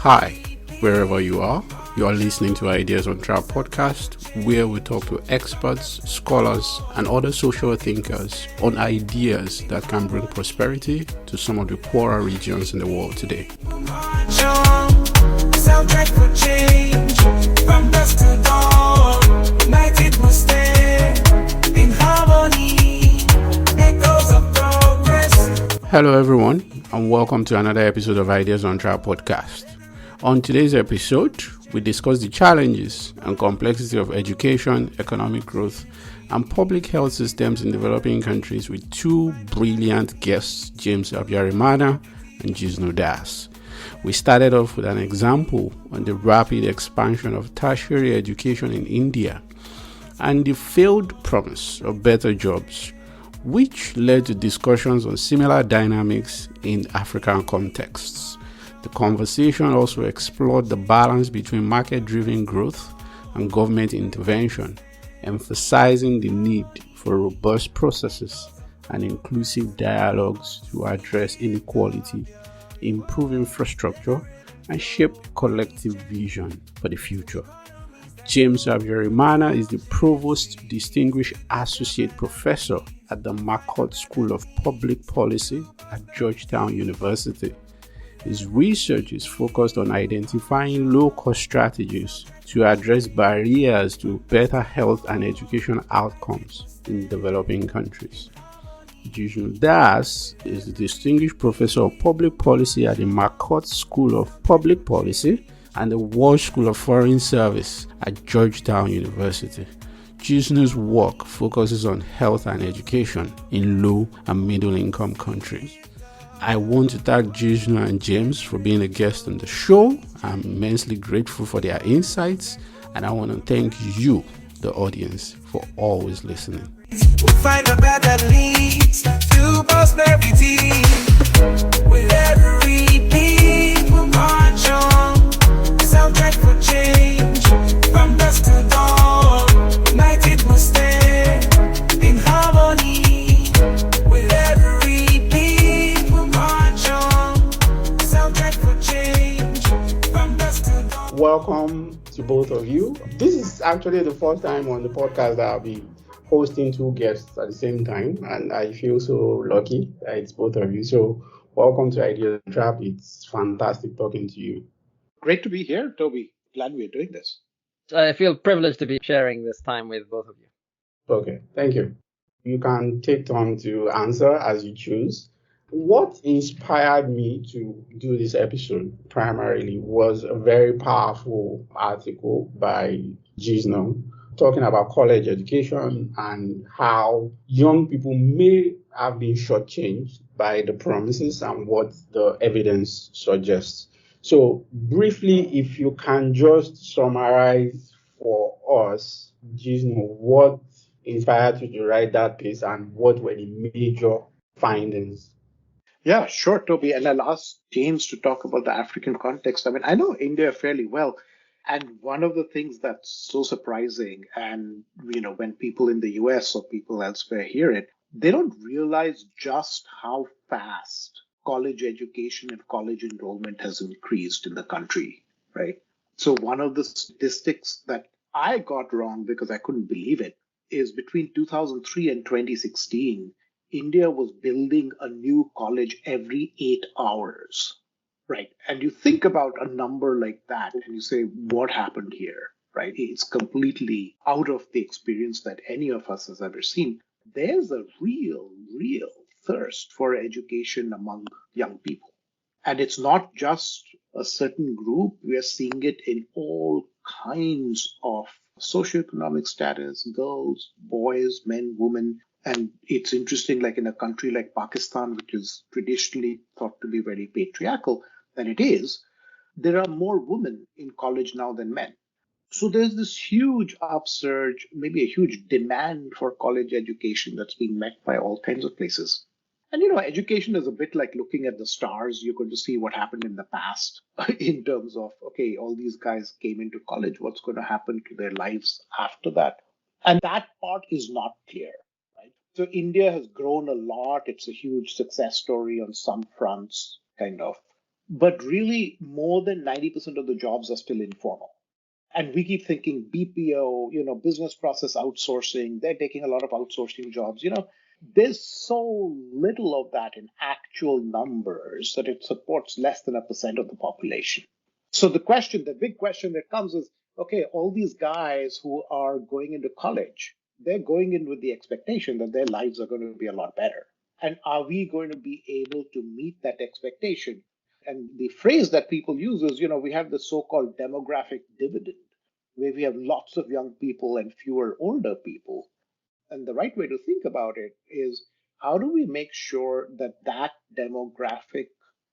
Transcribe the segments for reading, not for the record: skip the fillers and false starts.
Hi, wherever you are listening to Ideas Untrapped podcast, where we talk to experts, scholars, and other social thinkers on ideas that can bring prosperity to some of the poorer regions in the world today. Hello everyone, and welcome to another episode of Ideas Untrapped podcast. On today's episode, we discuss the challenges and complexity of education, economic growth, and public health systems in developing countries with two brilliant guests, James Habyarimana and Jishnu. We started off with an example on the rapid expansion of tertiary education in India and the failed promise of better jobs, which led to discussions on similar dynamics in African contexts. The conversation also explored the balance between market-driven growth and government intervention, emphasizing the need for robust processes and inclusive dialogues to address inequality, improve infrastructure, and shape a collective vision for the future. James Habyarimana is the Provost Distinguished Associate Professor at the McCourt School of Public Policy at Georgetown University. His research is focused on identifying low-cost strategies to address barriers to better health and education outcomes in developing countries. Jishnu is the Distinguished Professor of Public Policy at the McCourt School of Public Policy and the Walsh School of Foreign Service at Georgetown University. Jishnu's work focuses on health and education in low and middle-income countries. I want to thank Jishnu and James for being a guest on the show. I'm immensely grateful for their insights, and I want to thank you, the audience, for always listening. We'll find a path that leads to prosperity. With every people march on, soundtrack for change, from dusk to dawn, united we'll stand in harmony. With every people march on, soundtrack for change, from dusk to dawn. Welcome to both of you. This is actually the first time on the podcast that I'll be hosting two guests at the same time, and I feel so lucky that it's both of you. So welcome to Ideas Untrapped. It's fantastic talking to you. Great to be here, Toby. Glad we're doing this. I feel privileged to be sharing this time with both of you. Okay, thank you. You can take time to answer as you choose. What inspired me to do this episode primarily was a very powerful article by Jishnu talking about college education and how young people may have been shortchanged by the promises and what the evidence suggests. So briefly, if you can just summarize for us, Jishnu, what inspired you to write that piece and what were the major findings? Yeah, sure, Toby. And I'll ask James to talk about the African context. I mean, I know India fairly well. And one of the things that's so surprising, and, when people in the US or people elsewhere hear it, they don't realize just how fast college education and college enrollment has increased in the country, right? So one of the statistics that I got wrong because I couldn't believe it is between 2003 and 2016, India was building a new college every 8 hours. Right. And you think about a number like that and you say, what happened here? Right. It's completely out of the experience that any of us has ever seen. There's a real thirst for education among young people. And it's not just a certain group. We are seeing it in all kinds of socioeconomic status, girls, boys, men, women. And it's interesting, like in a country like Pakistan, which is traditionally thought to be very patriarchal, than it is, there are more women in college now than men. So there's this huge upsurge, maybe a huge demand for college education that's being met by all kinds of places. And, education is a bit like looking at the stars. You're going to see what happened in the past in terms of, okay, all these guys came into college. What's going to happen to their lives after that? And that part is not clear. Right? So India has grown a lot. It's a huge success story on some fronts, kind of But really, more than 90% of the jobs are still informal. And we keep thinking BPO, business process outsourcing, they're taking a lot of outsourcing jobs. There's so little of that in actual numbers that it supports less than 1% of the population. So the big question that comes is, okay, all these guys who are going into college, they're going in with the expectation that their lives are going to be a lot better. And are we going to be able to meet that expectation? And the phrase that people use is, we have the so-called demographic dividend, where we have lots of young people and fewer older people. And the right way to think about it is, how do we make sure that that demographic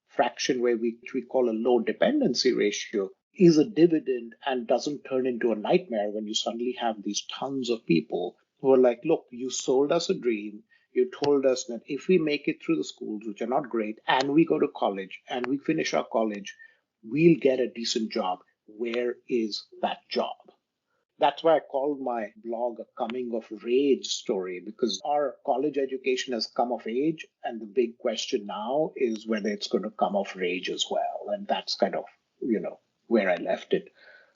fraction, which we call a low dependency ratio, is a dividend and doesn't turn into a nightmare when you suddenly have these tons of people who are like, look, you sold us a dream. You told us that if we make it through the schools, which are not great, and we go to college and we finish our college, we'll get a decent job. Where is that job? That's why I called my blog a coming of age story, because our college education has come of age. And the big question now is whether it's going to come of age as well. And that's kind of, where I left it.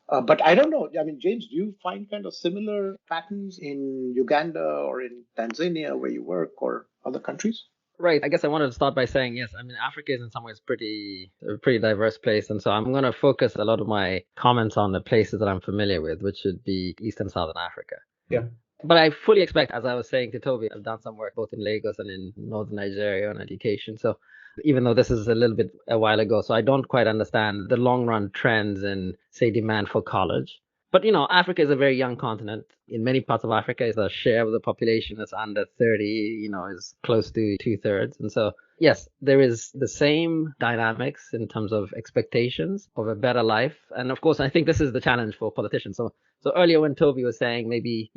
But I don't know. I mean, James, do you find kind of similar patterns in Uganda or in Tanzania where you work or other countries? Right. I guess I wanted to start by saying, yes, I mean, Africa is in some ways a pretty diverse place. And so I'm going to focus a lot of my comments on the places that I'm familiar with, which should be East and Southern Africa. Yeah. But I fully expect, as I was saying to Toby, I've done some work both in Lagos and in northern Nigeria on education. So even though this is a little bit a while ago, so I don't quite understand the long run trends in, say, demand for college. But, Africa is a very young continent. In many parts of Africa, the share of the population that's under 30, is close to 2/3. And so, yes, there is the same dynamics in terms of expectations of a better life. And of course, I think this is the challenge for politicians. So earlier when Toby was saying maybe,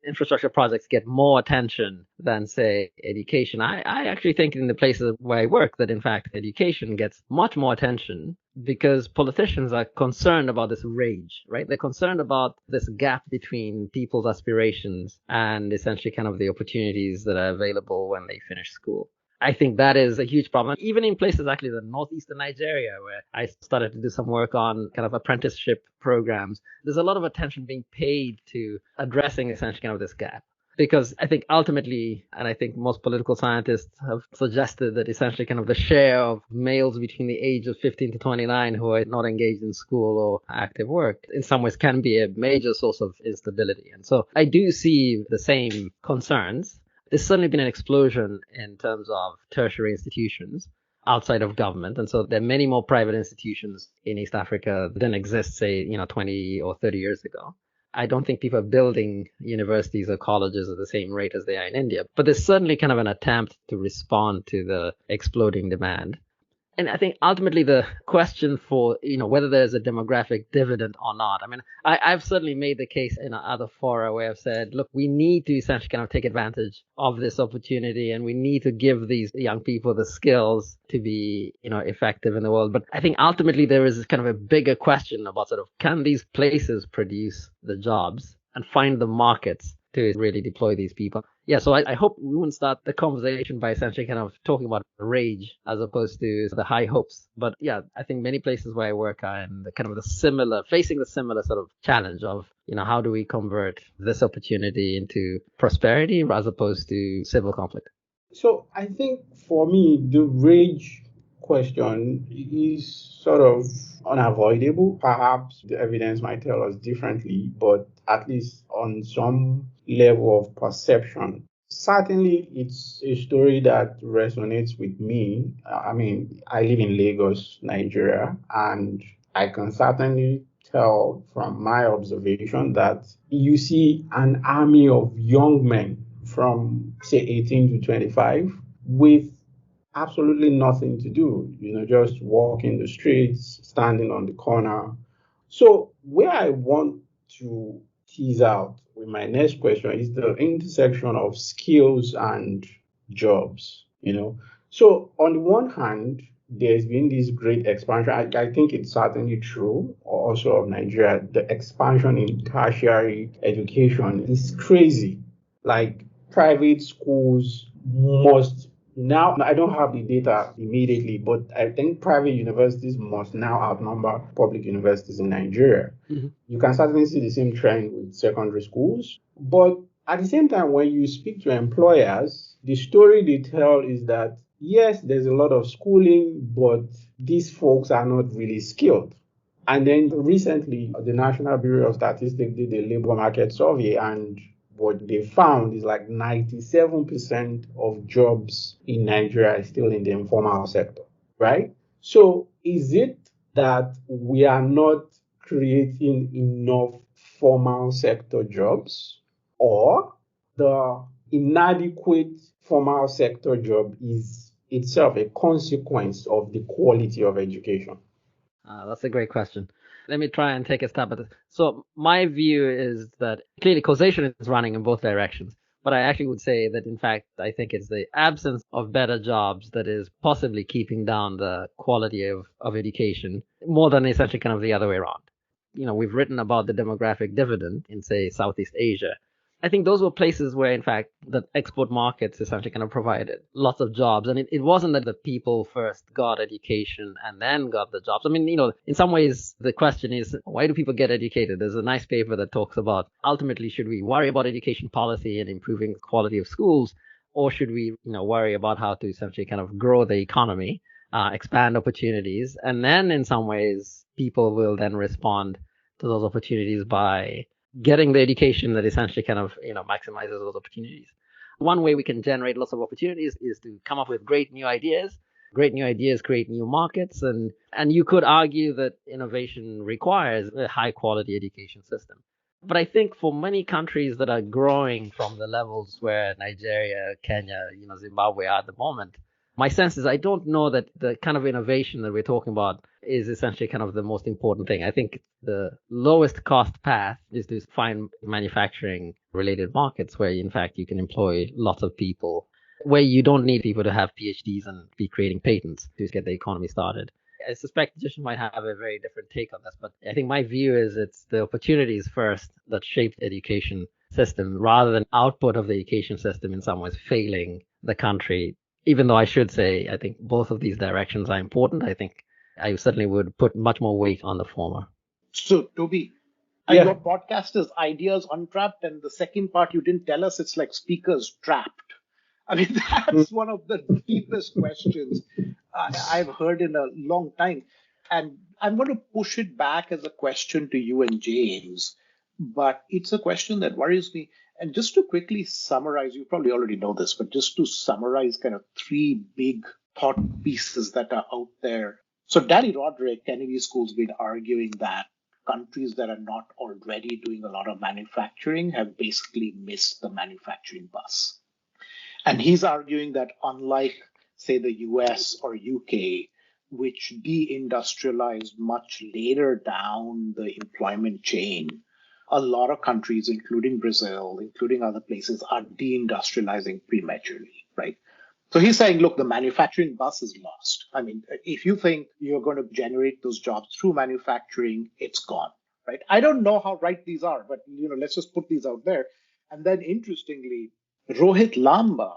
infrastructure projects get more attention than, say, education, I actually think in the places where I work that, in fact, education gets much more attention because politicians are concerned about this rage, right? They're concerned about this gap between people's aspirations and essentially kind of the opportunities that are available when they finish school. I think that is a huge problem. Even in places actually the northeastern Nigeria, where I started to do some work on kind of apprenticeship programs, there's a lot of attention being paid to addressing essentially kind of this gap. Because I think ultimately, and I think most political scientists have suggested that essentially kind of the share of males between the age of 15 to 29 who are not engaged in school or active work in some ways can be a major source of instability. And so I do see the same concerns. There's certainly been an explosion in terms of tertiary institutions outside of government. And so there are many more private institutions in East Africa that didn't exist, say, 20 or 30 years ago. I don't think people are building universities or colleges at the same rate as they are in India, but there's certainly kind of an attempt to respond to the exploding demand. And I think ultimately the question for, whether there's a demographic dividend or not. I mean, I've certainly made the case in other fora where I've said, look, we need to essentially kind of take advantage of this opportunity and we need to give these young people the skills to be, effective in the world. But I think ultimately there is kind of a bigger question about sort of, can these places produce the jobs and find the markets to really deploy these people? Yeah, so I hope we wouldn't start the conversation by essentially kind of talking about rage as opposed to the high hopes. But yeah, I think many places where I work are in facing the similar sort of challenge of, how do we convert this opportunity into prosperity as opposed to civil conflict? So I think for me, the rage question is sort of unavoidable. Perhaps the evidence might tell us differently, but at least on some level of perception, certainly it's a story that resonates with me. I mean, I live in Lagos, Nigeria, and I can certainly tell from my observation that you see an army of young men from say 18 to 25 with absolutely nothing to do, just walking the streets, standing on the corner. So where I want to tease out with my next question is the intersection of skills and jobs. So on the one hand, there's been this great expansion. I think it's certainly true also of Nigeria. The expansion in tertiary education is crazy. Like private schools must Now, I don't have the data immediately, but I think private universities must now outnumber public universities in Nigeria. Mhm. You can certainly see the same trend with secondary schools. But at the same time, when you speak to employers, the story they tell is that, yes, there's a lot of schooling, but these folks are not really skilled. And then recently, the National Bureau of Statistics did a labor market survey, and what they found is like 97% of jobs in Nigeria is still in the informal sector, right? So is it that we are not creating enough formal sector jobs, or the inadequate formal sector job is itself a consequence of the quality of education? That's a great question. Let me try and take a stab at this. So my view is that clearly causation is running in both directions. But I actually would say that, in fact, I think it's the absence of better jobs that is possibly keeping down the quality of education more than essentially kind of the other way around. We've written about the demographic dividend in, say, Southeast Asia. I think those were places where, in fact, the export markets essentially kind of provided lots of jobs. And it wasn't that the people first got education and then got the jobs. I mean, in some ways, the question is, why do people get educated? There's a nice paper that talks about ultimately, should we worry about education policy and improving the quality of schools, or should we, worry about how to essentially kind of grow the economy, expand opportunities, and then in some ways, people will then respond to those opportunities by getting the education that essentially kind of maximizes those opportunities. One way we can generate lots of opportunities is to come up with great new ideas. Great new ideas create new markets, and you could argue that innovation requires a high quality education system. But I think for many countries that are growing from the levels where Nigeria, Kenya, Zimbabwe are at the moment, my sense is I don't know that the kind of innovation that we're talking about is essentially kind of the most important thing. I think the lowest cost path is to find manufacturing related markets where, in fact, you can employ lots of people, where you don't need people to have PhDs and be creating patents to get the economy started. I suspect Jishnu might have a very different take on this, but I think my view is it's the opportunities first that shape the education system rather than output of the education system in some ways failing the country. Even though I should say, I think both of these directions are important. I think I certainly would put much more weight on the former. So, Toby, Yeah. your podcast is Ideas Untrapped, and the second part you didn't tell us, it's like speakers trapped. I mean, that's one of the deepest questions I've heard in a long time. And I'm going to push it back as a question to you and James, but it's a question that worries me. And just to quickly summarize, you probably already know this, but just to summarize kind of three big thought pieces that are out there. So Danny Roderick, Kennedy School's been arguing that countries that are not already doing a lot of manufacturing have basically missed the manufacturing bus. And he's arguing that unlike, say, the US or UK, which deindustrialized much later down the employment chain, a lot of countries, including Brazil, including other places, are deindustrializing prematurely, right? So he's saying, look, the manufacturing bus is lost. I mean, if you think you're going to generate those jobs through manufacturing, it's gone, right? I don't know how right these are, but let's just put these out there. And then interestingly, Rohit Lamba,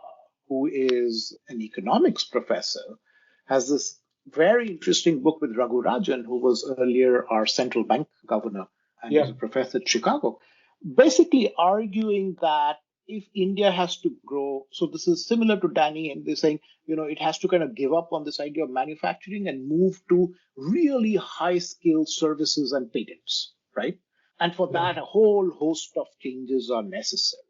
who is an economics professor, has this very interesting book with Raghu Rajan, who was earlier our central bank governor and is a professor at Chicago, basically arguing that if India has to grow, so this is similar to Danny, and they're saying, it has to kind of give up on this idea of manufacturing and move to really high skilled services and patents, right? And for that, a whole host of changes are necessary.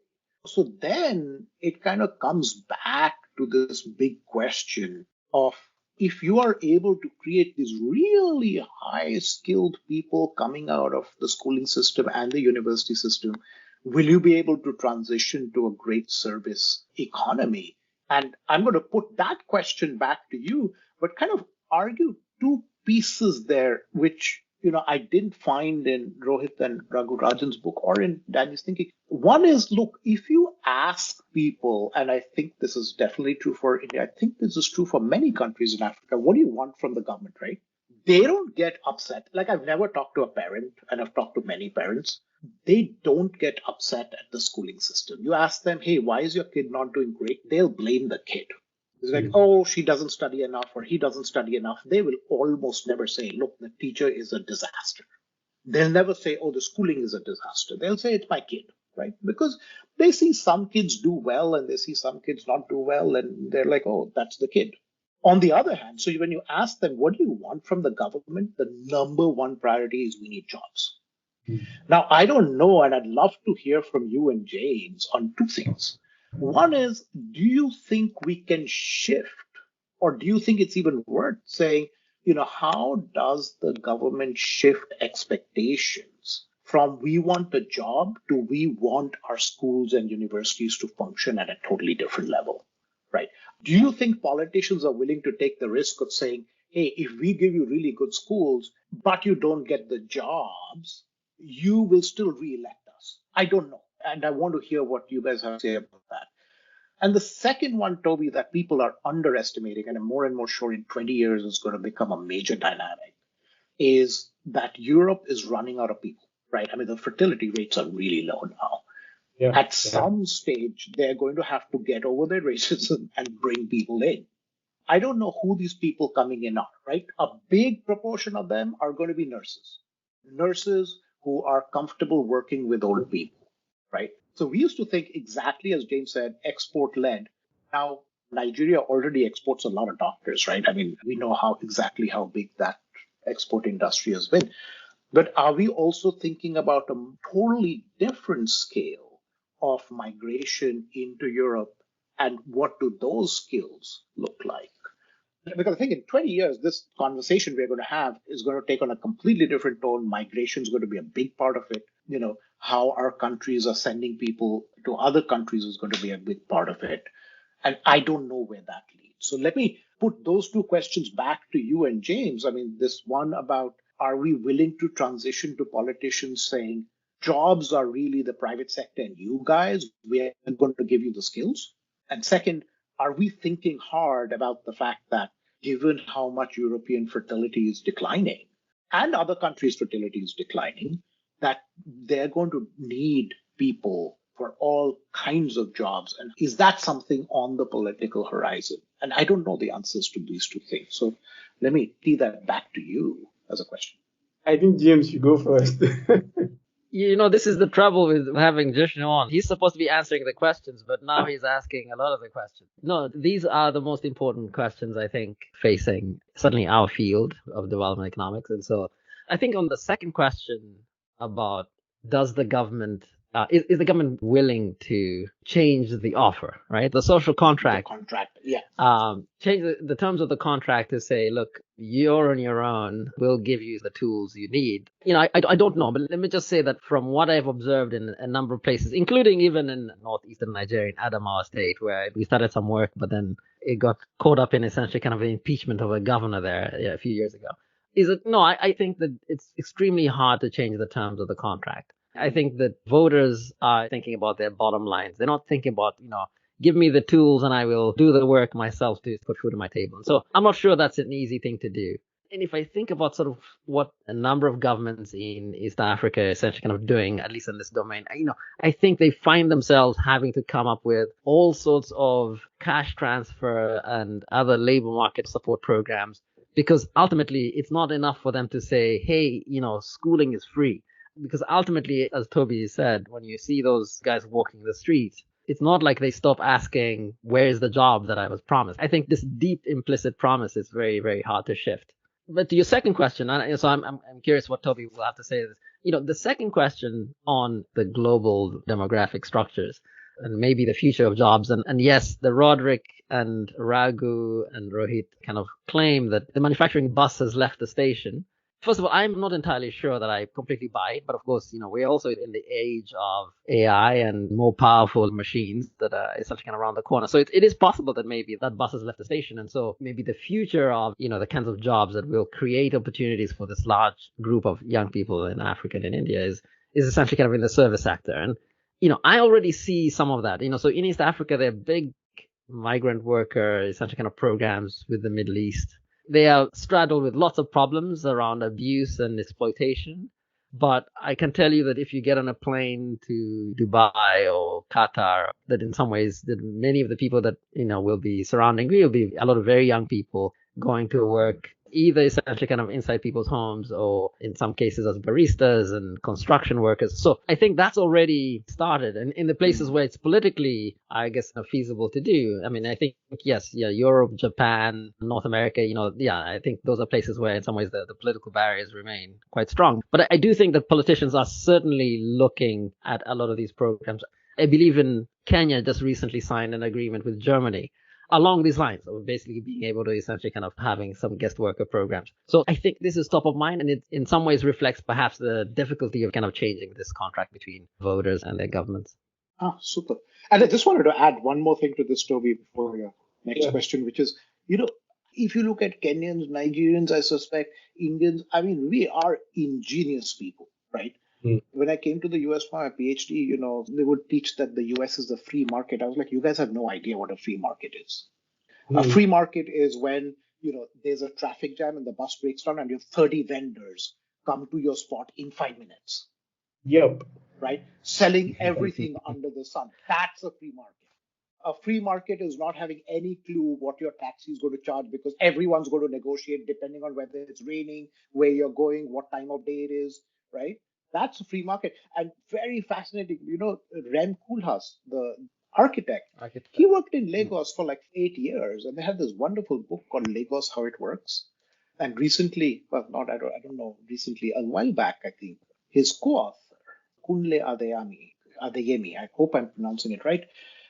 So then it kind of comes back to this big question of, if you are able to create these really high skilled people coming out of the schooling system and the university system, will you be able to transition to a great service economy? And I'm going to put that question back to you, but kind of argue two pieces there, which I didn't find in Rohit and Raghu Rajan's book or in Danny's thinking. One is, look, if you ask people, and I think this is definitely true for India, I think this is true for many countries in Africa, what do you want from the government, right? They don't get upset. Like, I've never talked to a parent, and I've talked to many parents. They don't get upset at the schooling system. You ask them, hey, why is your kid not doing great? They'll blame the kid. It's like, oh, she doesn't study enough or he doesn't study enough. They will almost never say, look, the teacher is a disaster. They'll never say, oh, the schooling is a disaster. They'll say it's my kid, right? Because they see some kids do well and they see some kids not do well. And they're like, oh, that's the kid. On the other hand, so when you ask them, what do you want from the government? The number one priority is we need jobs. Now, I don't know, and I'd love to hear from you and James on two things. One is, do you think we can shift, or do you think it's even worth saying, how does the government shift expectations from we want a job to we want our schools and universities to function at a totally different level, right? Do you think politicians are willing to take the risk of saying, hey, if we give you really good schools, but you don't get the jobs, you will still re-elect us? I don't know. And I want to hear what you guys have to say about that. And the second one, Toby, that people are underestimating, and I'm more and more sure in 20 years is going to become a major dynamic, is that Europe is running out of people, right? I mean, the fertility rates are really low now. At some stage, they're going to have to get over their racism and bring people in. I don't know who these people coming in are, right? A big proportion of them are going to be nurses who are comfortable working with old people, right? So we used to think exactly as James said, export-led. Now, Nigeria already exports a lot of doctors, right? I mean, we know exactly how big that export industry has been. But are we also thinking about a totally different scale of migration into Europe, and what do those skills look like? Because I think in 20 years, this conversation we're going to have is going to take on a completely different tone. Migration is going to be a big part of it. How our countries are sending people to other countries is going to be a big part of it. And I don't know where that leads. So let me put those two questions back to you and James. I mean, this one about, are we willing to transition to politicians saying jobs are really the private sector and you guys, we're going to give you the skills? And second, are we thinking hard about the fact that given how much European fertility is declining and other countries' fertility is declining, that they're going to need people for all kinds of jobs? And is that something on the political horizon? And I don't know the answers to these two things. So let me tee that back to you as a question. I think James should go first. This is the trouble with having Jishnu on. He's supposed to be answering the questions, but now he's asking a lot of the questions. No, these are the most important questions, I think, facing certainly our field of development economics. And so I think on the second question about does the government, is the government willing to change the offer, right? The social contract. The contract, yeah. Change the terms of the contract to say, look, you're on your own. We'll give you the tools you need. I don't know, but let me just say that from what I've observed in a number of places, including even in northeastern Nigeria, in Adamawa State, where we started some work, but then it got caught up in essentially kind of an impeachment of a governor there a few years ago. I think that it's extremely hard to change the terms of the contract. I think that voters are thinking about their bottom lines. They're not thinking about, give me the tools and I will do the work myself to put food on my table. And so I'm not sure that's an easy thing to do. And if I think about sort of what a number of governments in East Africa are essentially kind of doing, at least in this domain, I think they find themselves having to come up with all sorts of cash transfer and other labor market support programs, because ultimately it's not enough for them to say, hey, schooling is free. Because ultimately, as Toby said, when you see those guys walking the streets, it's not like they stop asking, where's the job that I was promised? I think this deep implicit promise is very, very hard to shift. But to your second question, so I'm curious what Toby will have to say. The second question on the global demographic structures and maybe the future of jobs. And yes, the Roderick and Raghu and Rohit kind of claim that the manufacturing bus has left the station. First of all, I'm not entirely sure that I completely buy it, but of course, we're also in the age of AI and more powerful machines that are essentially kind of around the corner. So it is possible that maybe that bus has left the station. And so maybe the future of, the kinds of jobs that will create opportunities for this large group of young people in Africa and in India is essentially kind of in the service sector. And, I already see some of that, so in East Africa, there are big migrant worker, essentially kind of programs with the Middle East. They are straddled with lots of problems around abuse and exploitation. But I can tell you that if you get on a plane to Dubai or Qatar, that in some ways, that many of the people that, will be surrounding you will be a lot of very young people going to work either essentially kind of inside people's homes or in some cases as baristas and construction workers. So I think that's already started. And in the places where it's politically, I guess, feasible to do. I mean, I think, yes, yeah, Europe, Japan, North America, I think those are places where in some ways the political barriers remain quite strong. But I do think that politicians are certainly looking at a lot of these programs. I believe in Kenya just recently signed an agreement with Germany along these lines of basically being able to essentially kind of having some guest worker programs. So I think this is top of mind, and it in some ways reflects perhaps the difficulty of kind of changing this contract between voters and their governments. Ah, super. And I just wanted to add one more thing to this, Toby, before your next question, which is, if you look at Kenyans, Nigerians, I suspect, Indians, I mean, we are ingenious people, right? When I came to the US for my PhD, they would teach that the US is a free market. I was like, you guys have no idea what a free market is. A free market is when, there's a traffic jam and the bus breaks down and you have 30 vendors come to your spot in 5 minutes. Yep. Right? Selling everything under the sun. That's a free market. A free market is not having any clue what your taxi is going to charge because everyone's going to negotiate depending on whether it's raining, where you're going, what time of day it is, right? That's a free market. And very fascinating, Rem Koolhaas, the architect, he worked in Lagos for like 8 years, and they had this wonderful book called Lagos, How It Works. And recently, well, not, I don't know, recently, a while back, I think, his co-author, Kunle Adeyemi, I hope I'm pronouncing it right.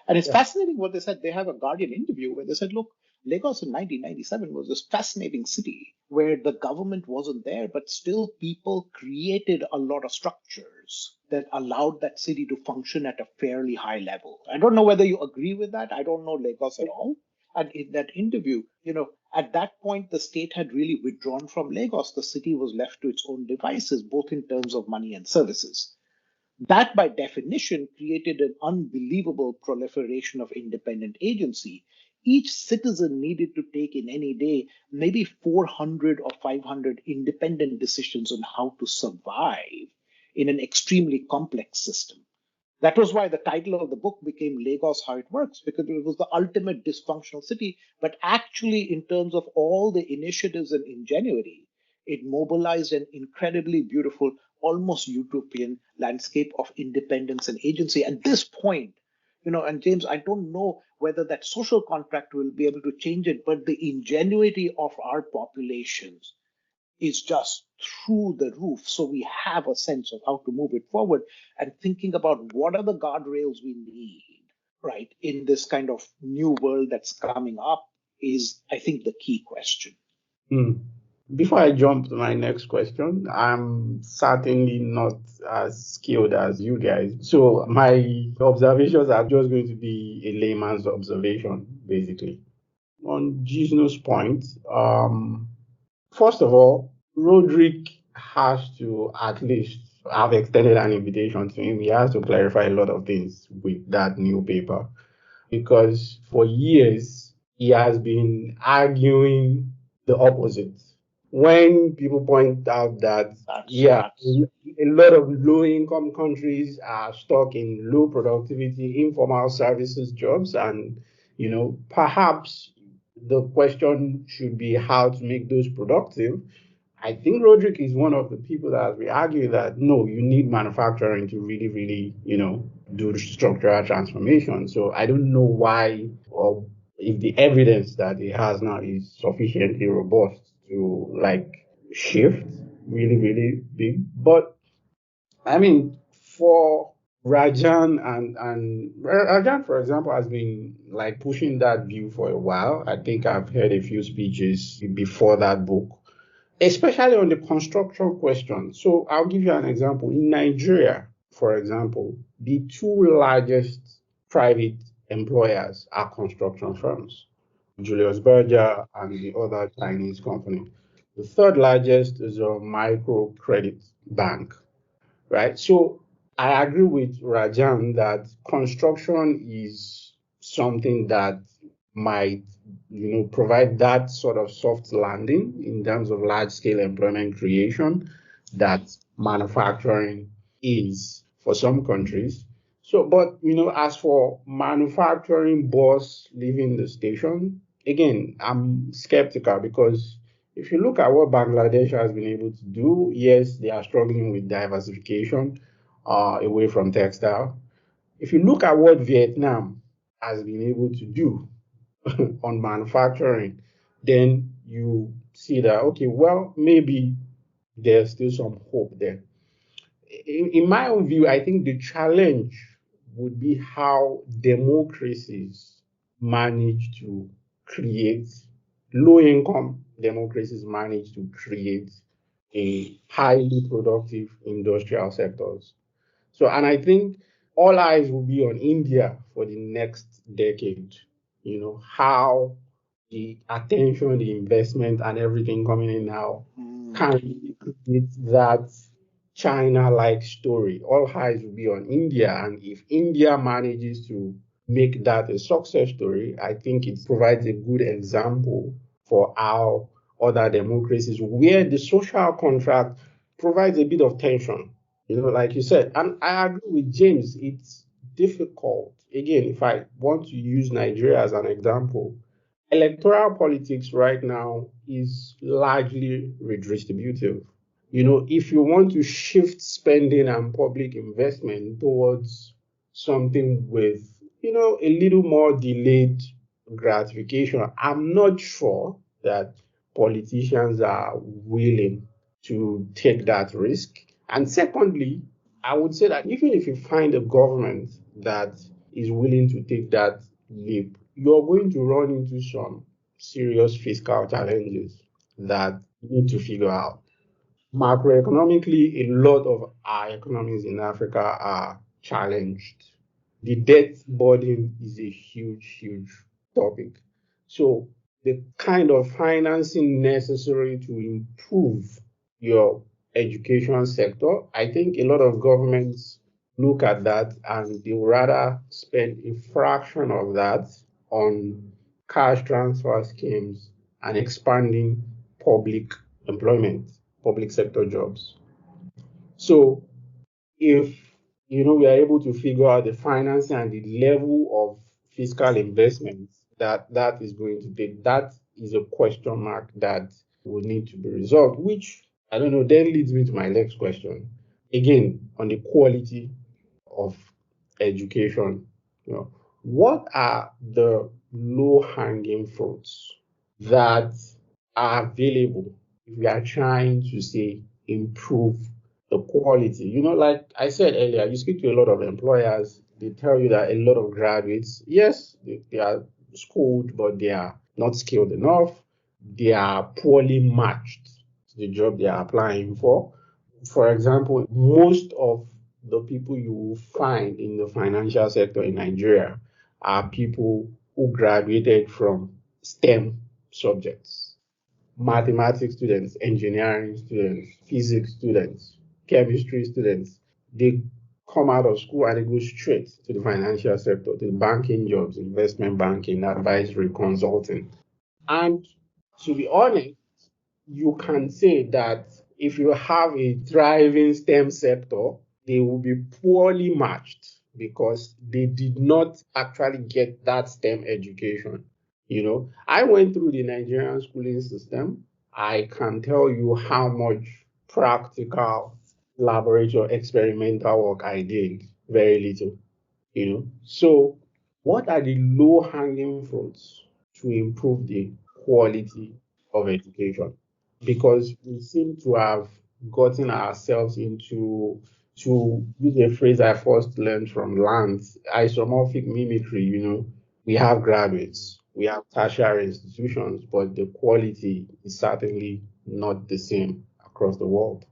And it's fascinating what they said. They have a Guardian interview where they said, look, Lagos in 1997 was this fascinating city where the government wasn't there, but still people created a lot of structures that allowed that city to function at a fairly high level. I don't know whether you agree with that. I don't know Lagos at all. And in that interview, at that point, the state had really withdrawn from Lagos. The city was left to its own devices, both in terms of money and services. That, by definition, created an unbelievable proliferation of independent agency. Each citizen needed to take in any day maybe 400 or 500 independent decisions on how to survive in an extremely complex system. That was why the title of the book became Lagos, How It Works, because it was the ultimate dysfunctional city. But actually, in terms of all the initiatives and ingenuity, it mobilized an incredibly beautiful, almost utopian landscape of independence and agency. At this point, and James, I don't know whether that social contract will be able to change it, but the ingenuity of our populations is just through the roof. So we have a sense of how to move it forward, and thinking about what are the guardrails we need, right, in this kind of new world that's coming up is, I think, the key question. Before I jump to my next question, I'm certainly not as skilled as you guys. So my observations are just going to be a layman's observation, basically. On Jishnu's point, first of all, Roderick has to at least have extended an invitation to him. He has to clarify a lot of things with that new paper, because for years he has been arguing the opposite. When people point out that, a lot of low-income countries are stuck in low productivity, informal services jobs, and, perhaps the question should be how to make those productive. I think Roderick is one of the people that we argue that, no, you need manufacturing to really, really, do structural transformation. So I don't know why, or if the evidence that he has now is sufficiently robust to shift really, really big. But I mean, for Rajan and Rajan, for example, has been pushing that view for a while. I think I've heard a few speeches before that book, especially on the construction question. So I'll give you an example. In Nigeria, for example, the two largest private employers are construction firms, Julius Berger and the other Chinese company. The third largest is a microcredit bank, right? So I agree with Rajan that construction is something that might, provide that sort of soft landing in terms of large-scale employment creation that manufacturing is for some countries. So, but as for manufacturing boss leaving the station, again, I'm skeptical because if you look at what Bangladesh has been able to do, yes, they are struggling with diversification away from textile. If you look at what Vietnam has been able to do on manufacturing, then you see that, okay, well, maybe there's still some hope there. In my own view, I think the challenge would be how democracies manage to create, low income democracies manage to create a highly productive industrial sectors. So, and I think all eyes will be on India for the next decade. How the attention, the investment, and everything coming in now can really create that China-like story. All eyes will be on India, and if India manages to make that a success story, I think it provides a good example for how other democracies, where the social contract provides a bit of tension, like you said. And I agree with James, it's difficult. Again, if I want to use Nigeria as an example, electoral politics right now is largely redistributive. If you want to shift spending and public investment towards something with, a little more delayed gratification, I'm not sure that politicians are willing to take that risk. And secondly, I would say that even if you find a government that is willing to take that leap, you're going to run into some serious fiscal challenges that you need to figure out. Macroeconomically, a lot of our economies in Africa are challenged. The debt burden is a huge, huge topic. So, the kind of financing necessary to improve your education sector, I think a lot of governments look at that and they would rather spend a fraction of that on cash transfer schemes and expanding public employment, public sector jobs. So if we are able to figure out the financing and the level of fiscal investment that is going to take, that is a question mark that will need to be resolved, which I don't know, then leads me to my next question. Again, on the quality of education, what are the low-hanging fruits that are available if we are trying to say improve the quality? Like I said earlier, you speak to a lot of employers, they tell you that a lot of graduates, yes, they are schooled, but they are not skilled enough. They are poorly matched to the job they are applying for. For example, most of the people you will find in the financial sector in Nigeria are people who graduated from STEM subjects: mathematics students, engineering students, physics students, chemistry students. They come out of school and they go straight to the financial sector, to the banking jobs, investment banking, advisory, consulting. And to be honest, you can say that if you have a thriving STEM sector, they will be poorly matched because they did not actually get that STEM education. I went through the Nigerian schooling system. I can tell you how much practical laboratory experimental work I did. Very little. So, what are the low hanging fruits to improve the quality of education? Because we seem to have gotten ourselves into, to use a phrase I first learned from Lance, isomorphic mimicry. We have graduates, we have tertiary institutions, but the quality is certainly not the same across the world.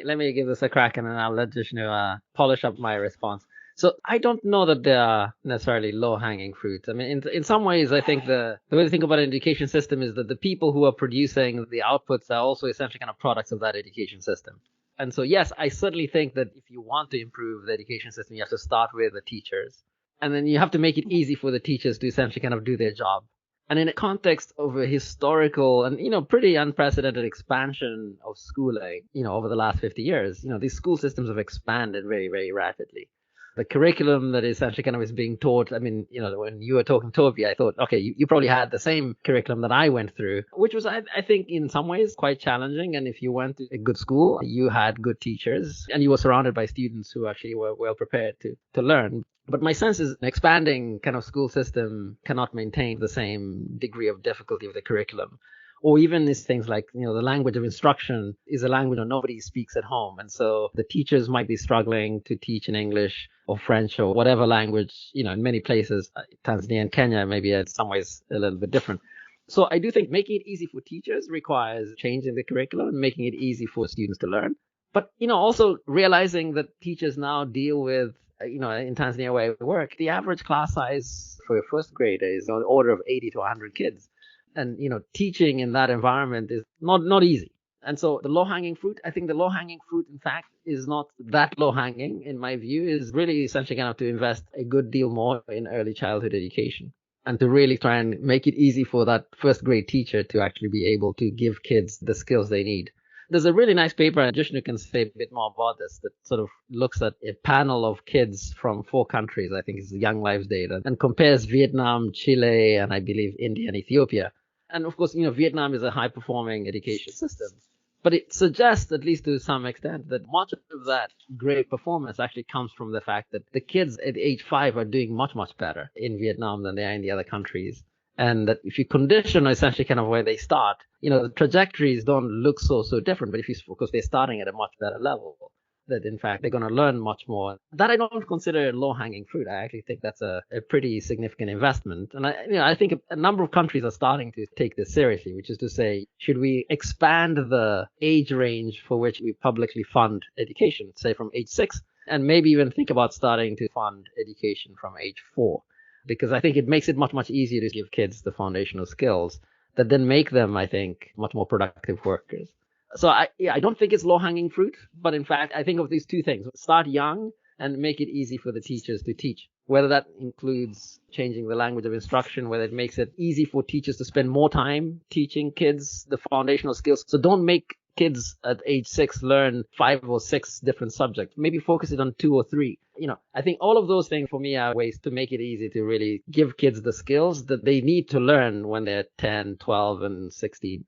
Let me give this a crack and then I'll let Jishnu polish up my response. So I don't know that they are necessarily low-hanging fruits. I mean, in some ways, I think the way to think about an education system is that the people who are producing the outputs are also essentially kind of products of that education system. And so, yes, I certainly think that if you want to improve the education system, you have to start with the teachers. And then you have to make it easy for the teachers to essentially kind of do their job. And in a context of a historical and, pretty unprecedented expansion of schooling, over the last 50 years, these school systems have expanded very, very rapidly. The curriculum that essentially kind of is being taught, when you were talking, Toby, I thought, okay, you probably had the same curriculum that I went through, which was, I think, in some ways quite challenging. And if you went to a good school, you had good teachers and you were surrounded by students who actually were well prepared to learn. But my sense is an expanding kind of school system cannot maintain the same degree of difficulty of the curriculum. Or even these things like, the language of instruction is a language that nobody speaks at home. And so the teachers might be struggling to teach in English or French or whatever language, in many places, Tanzania and Kenya, maybe in some ways a little bit different. So I do think making it easy for teachers requires changing the curriculum and making it easy for students to learn. But, also realizing that teachers now deal with, in Tanzania where I work, the average class size for a first grader is on the order of 80 to 100 kids. And, teaching in that environment is not easy. And so the low-hanging fruit, I think the low-hanging fruit, in fact, is not that low-hanging, in my view, is really essentially kind of to invest a good deal more in early childhood education and to really try and make it easy for that first grade teacher to actually be able to give kids the skills they need. There's a really nice paper, and Jishnu can say a bit more about this, that sort of looks at a panel of kids from 4 countries, I think it's Young Lives data, and compares Vietnam, Chile, and I believe India and Ethiopia. And of course, Vietnam is a high-performing education system. But it suggests, at least to some extent, that much of that great performance actually comes from the fact that the kids at age 5 are doing much, much better in Vietnam than they are in the other countries. And that if you condition essentially kind of where they start, the trajectories don't look so different. But because they're starting at a much better level, that in fact they're going to learn much more. That I don't consider low-hanging fruit. I actually think that's a pretty significant investment. And I think a number of countries are starting to take this seriously, which is to say, should we expand the age range for which we publicly fund education, say from age 6, and maybe even think about starting to fund education from age 4? Because I think it makes it much, much easier to give kids the foundational skills that then make them, I think, much more productive workers. So I don't think it's low-hanging fruit, but in fact, I think of these two things. Start young and make it easy for the teachers to teach, whether that includes changing the language of instruction, whether it makes it easy for teachers to spend more time teaching kids the foundational skills. So don't make kids at age 6 learn 5 or 6 different subjects. Maybe focus it on 2 or 3. I think all of those things for me are ways to make it easy to really give kids the skills that they need to learn when they're 10, 12, and 16.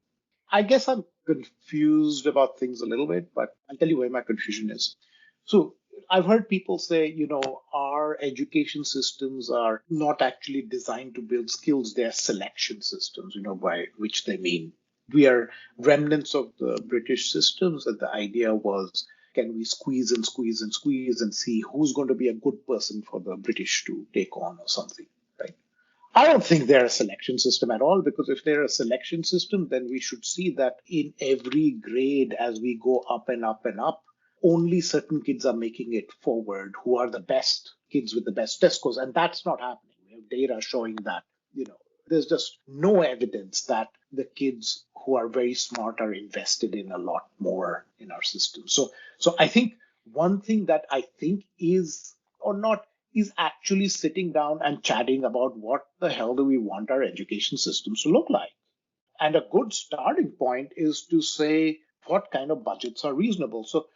I guess I'm confused about things a little bit, but I'll tell you where my confusion is. So I've heard people say, our education systems are not actually designed to build skills. They're selection systems, by which they mean we are remnants of the British systems. And the idea was, can we squeeze and squeeze and squeeze and see who's going to be a good person for the British to take on or something, right? I don't think they're a selection system at all, because if they're a selection system, then we should see that in every grade as we go up and up and up, only certain kids are making it forward who are the best kids with the best test scores. And that's not happening. We have data showing that, there's just no evidence that the kids who are very smart are invested in a lot more in our system. So I think one thing that I think is or not is actually sitting down and chatting about what the hell do we want our education systems to look like. And a good starting point is to say what kind of budgets are reasonable. So,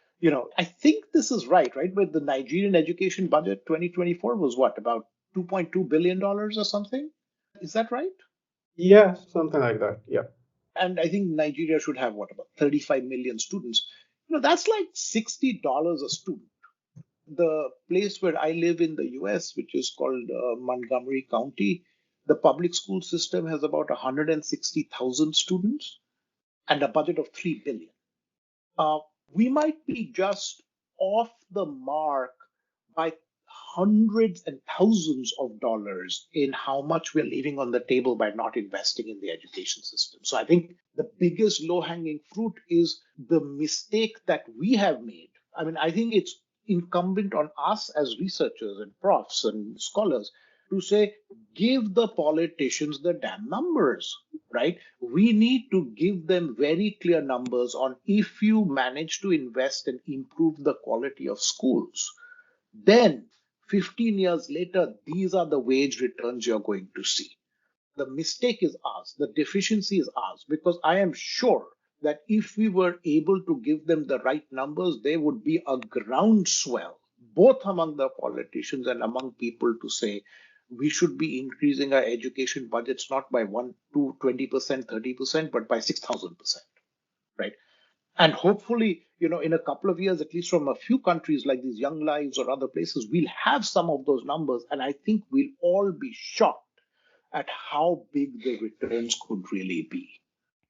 I think this is right? With the Nigerian education budget, 2024 was what, about $2.2 billion or something? Is that right? Yeah, something like that. Yeah. And I think Nigeria should have what, about 35 million students. That's like $60 a student. The place where I live in the US, which is called Montgomery County, the public school system has about 160,000 students and a budget of $3 billion. We might be just off the mark by hundreds and thousands of dollars in how much we're leaving on the table by not investing in the education system. So I think the biggest low-hanging fruit is the mistake that we have made. I think it's incumbent on us as researchers and profs and scholars to say, give the politicians the damn numbers, right? We need to give them very clear numbers on if you manage to invest and improve the quality of schools, then 15 years later, these are the wage returns you're going to see. The mistake is ours. The deficiency is ours, because I am sure that if we were able to give them the right numbers, there would be a groundswell, both among the politicians and among people, to say we should be increasing our education budgets not by 1 to 20%, 30%, but by 6,000%, right? And hopefully, in a couple of years, at least from a few countries like these Young Lives or other places, we'll have some of those numbers. And I think we'll all be shocked at how big the returns could really be.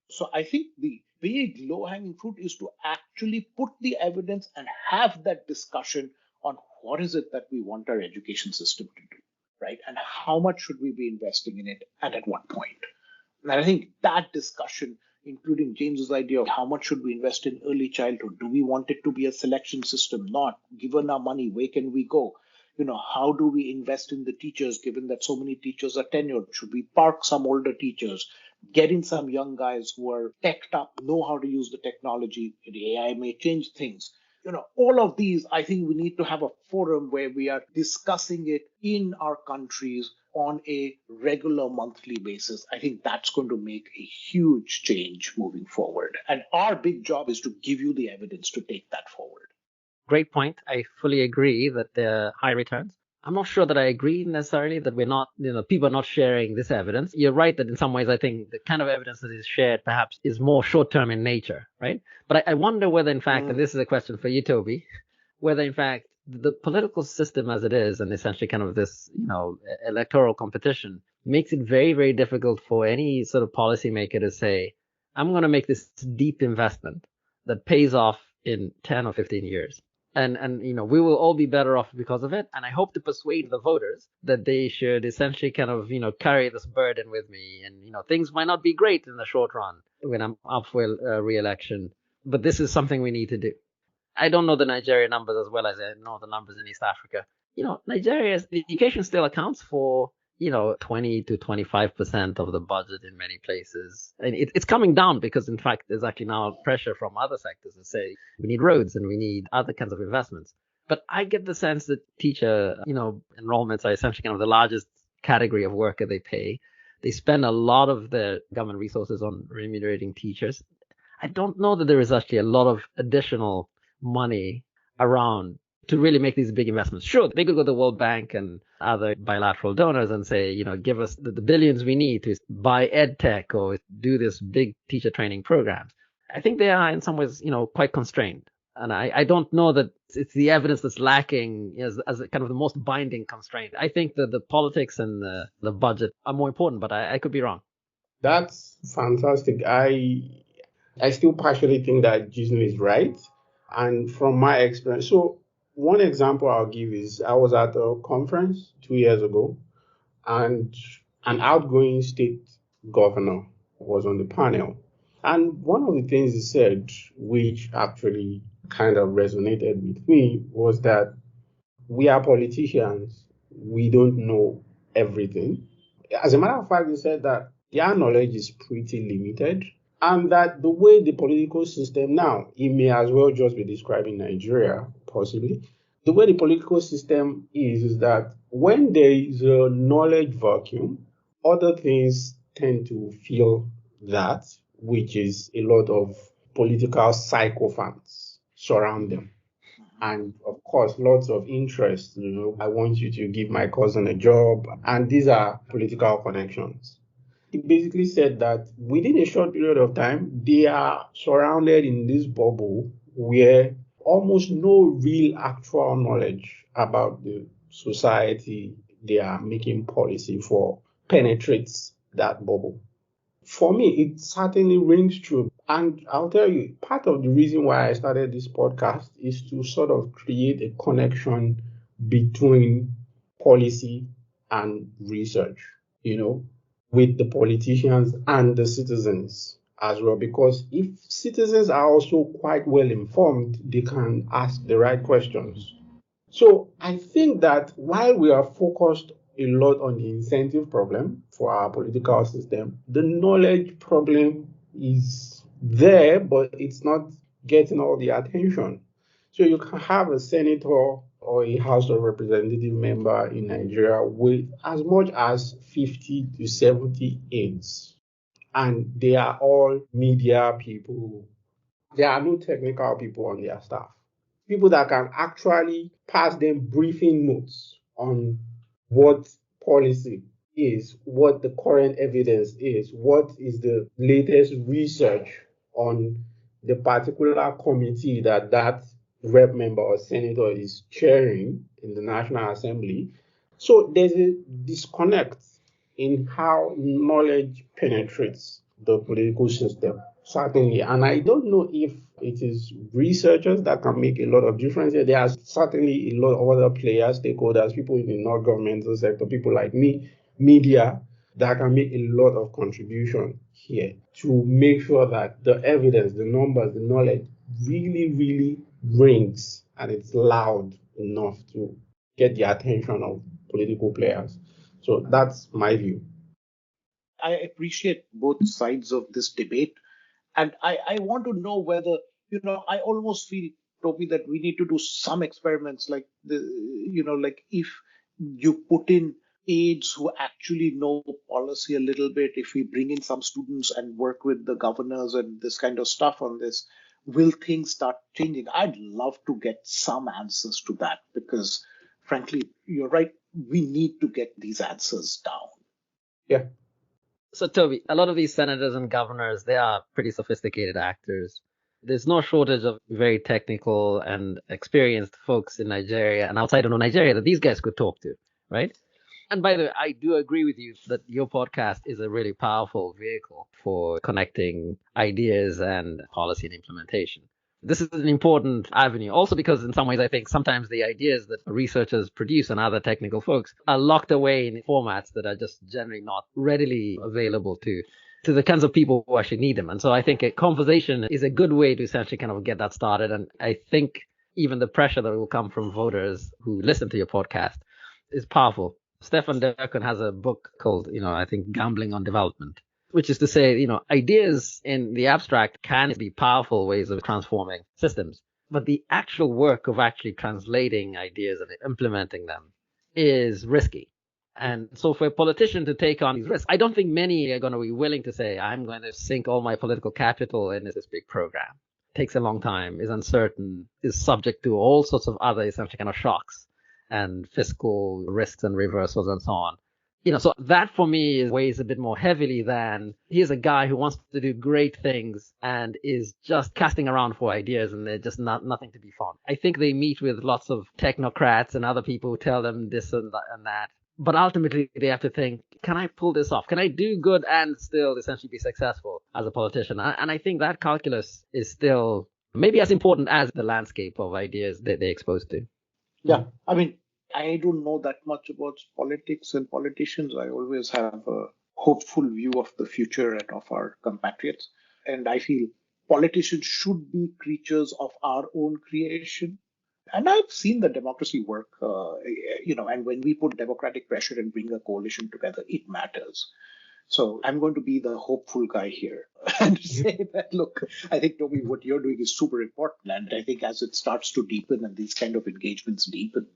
So I think the big low hanging fruit is to actually put the evidence and have that discussion on what is it that we want our education system to do, right? And how much should we be investing in it and at what point? And I think that discussion, including James's idea of how much should we invest in early childhood, do we want it to be a selection system? Not. Given our money, where can we go? How do we invest in the teachers, given that so many teachers are tenured? Should we park some older teachers, get in some young guys who are teched up, know how to use the technology? The AI may change things. All of these, I think we need to have a forum where we are discussing it in our countries on a regular monthly basis. I think that's going to make a huge change moving forward. And our big job is to give you the evidence to take that forward. Great point. I fully agree that there are high returns. I'm not sure that I agree necessarily that we're not, people are not sharing this evidence. You're right that in some ways, I think the kind of evidence that is shared perhaps is more short-term in nature, right? But I wonder whether, in fact, and this is a question for you, Toby, whether, in fact, the political system as it is, and essentially kind of this, electoral competition, makes it very, very difficult for any sort of policymaker to say, I'm going to make this deep investment that pays off in 10 or 15 years. And we will all be better off because of it. And I hope to persuade the voters that they should essentially kind of, carry this burden with me. And, things might not be great in the short run when I'm up for re-election, but this is something we need to do. I don't know the Nigeria numbers as well as I know the numbers in East Africa. Nigeria's education still accounts for 20 to 25% of the budget in many places. And it's coming down because, in fact, there's actually now pressure from other sectors to say we need roads and we need other kinds of investments. But I get the sense that teacher, enrollments are essentially kind of the largest category of work that they pay. They spend a lot of their government resources on remunerating teachers. I don't know that there is actually a lot of additional money around to really make these big investments. Sure, they could go to the World Bank and other bilateral donors and say, give us the billions we need to buy ed tech or do this big teacher training programs. I think they are in some ways, quite constrained. And I don't know that it's the evidence that's lacking as kind of the most binding constraint. I think that the politics and the budget are more important, but I could be wrong. That's fantastic. I still partially think that Jishnu is right. And from my experience, so one example I'll give is I was at a conference 2 years ago, and an outgoing state governor was on the panel. And one of the things he said, which actually kind of resonated with me, was that we are politicians. We don't know everything. As a matter of fact, he said that their knowledge is pretty limited. And that the way the political system now, it may as well just be describing Nigeria, possibly. The way the political system is that when there is a knowledge vacuum, other things tend to fill that, which is a lot of political sycophants surround them. And of course, lots of interest. I want you to give my cousin a job. And these are political connections. He basically said that within a short period of time, they are surrounded in this bubble where almost no real actual knowledge about the society they are making policy for penetrates that bubble. For me, it certainly rings true. And I'll tell you, part of the reason why I started this podcast is to sort of create a connection between policy and research, with the politicians and the citizens as well. Because if citizens are also quite well informed, they can ask the right questions. So I think that while we are focused a lot on the incentive problem for our political system, the knowledge problem is there, but it's not getting all the attention. So you can have a senator or a House of Representative member in Nigeria with as much as 50 to 70 aides. And they are all media people. There are no technical people on their staff. People that can actually pass them briefing notes on what policy is, what the current evidence is, what is the latest research on the particular committee that rep member or senator is chairing in the National Assembly. So there's a disconnect in how knowledge penetrates the political system, certainly. And I don't know if it is researchers that can make a lot of difference here. There are certainly a lot of other players, stakeholders, people in the non-governmental sector, people like me, media, that can make a lot of contribution here to make sure that the evidence, the numbers, the knowledge really, really rings and it's loud enough to get the attention of political players. So that's my view. I appreciate both sides of this debate. And I want to know whether, I almost feel, Toby, that we need to do some experiments like if you put in aides who actually know policy a little bit, if we bring in some students and work with the governors and this kind of stuff on this, will things start changing? I'd love to get some answers to that because, frankly, you're right. We need to get these answers down. Yeah. So, Toby, a lot of these senators and governors, they are pretty sophisticated actors. There's no shortage of very technical and experienced folks in Nigeria and outside of Nigeria that these guys could talk to, right? And by the way, I do agree with you that your podcast is a really powerful vehicle for connecting ideas and policy and implementation. This is an important avenue also because in some ways I think sometimes the ideas that researchers produce and other technical folks are locked away in formats that are just generally not readily available to the kinds of people who actually need them. And so I think a conversation is a good way to essentially kind of get that started. And I think even the pressure that will come from voters who listen to your podcast is powerful. Stefan Durkin has a book called, I think Gambling on Development, which is to say, ideas in the abstract can be powerful ways of transforming systems. But the actual work of actually translating ideas and implementing them is risky. And so for a politician to take on these risks, I don't think many are going to be willing to say, I'm going to sink all my political capital in this big program. It takes a long time, is uncertain, is subject to all sorts of other essentially kind of shocks and fiscal risks and reversals and so on. So that for me weighs a bit more heavily than here's a guy who wants to do great things and is just casting around for ideas and they're just nothing to be found. I think they meet with lots of technocrats and other people who tell them this and that. But ultimately, they have to think, can I pull this off? Can I do good and still essentially be successful as a politician? And I think that calculus is still maybe as important as the landscape of ideas that they're exposed to. Yeah, I mean, I don't know that much about politics and politicians. I always have a hopeful view of the future and of our compatriots. And I feel politicians should be creatures of our own creation. And I've seen the democracy work, and when we put democratic pressure and bring a coalition together, it matters. So I'm going to be the hopeful guy here and say that, look, I think, Toby, what you're doing is super important. And I think as it starts to deepen and these kind of engagements deepen,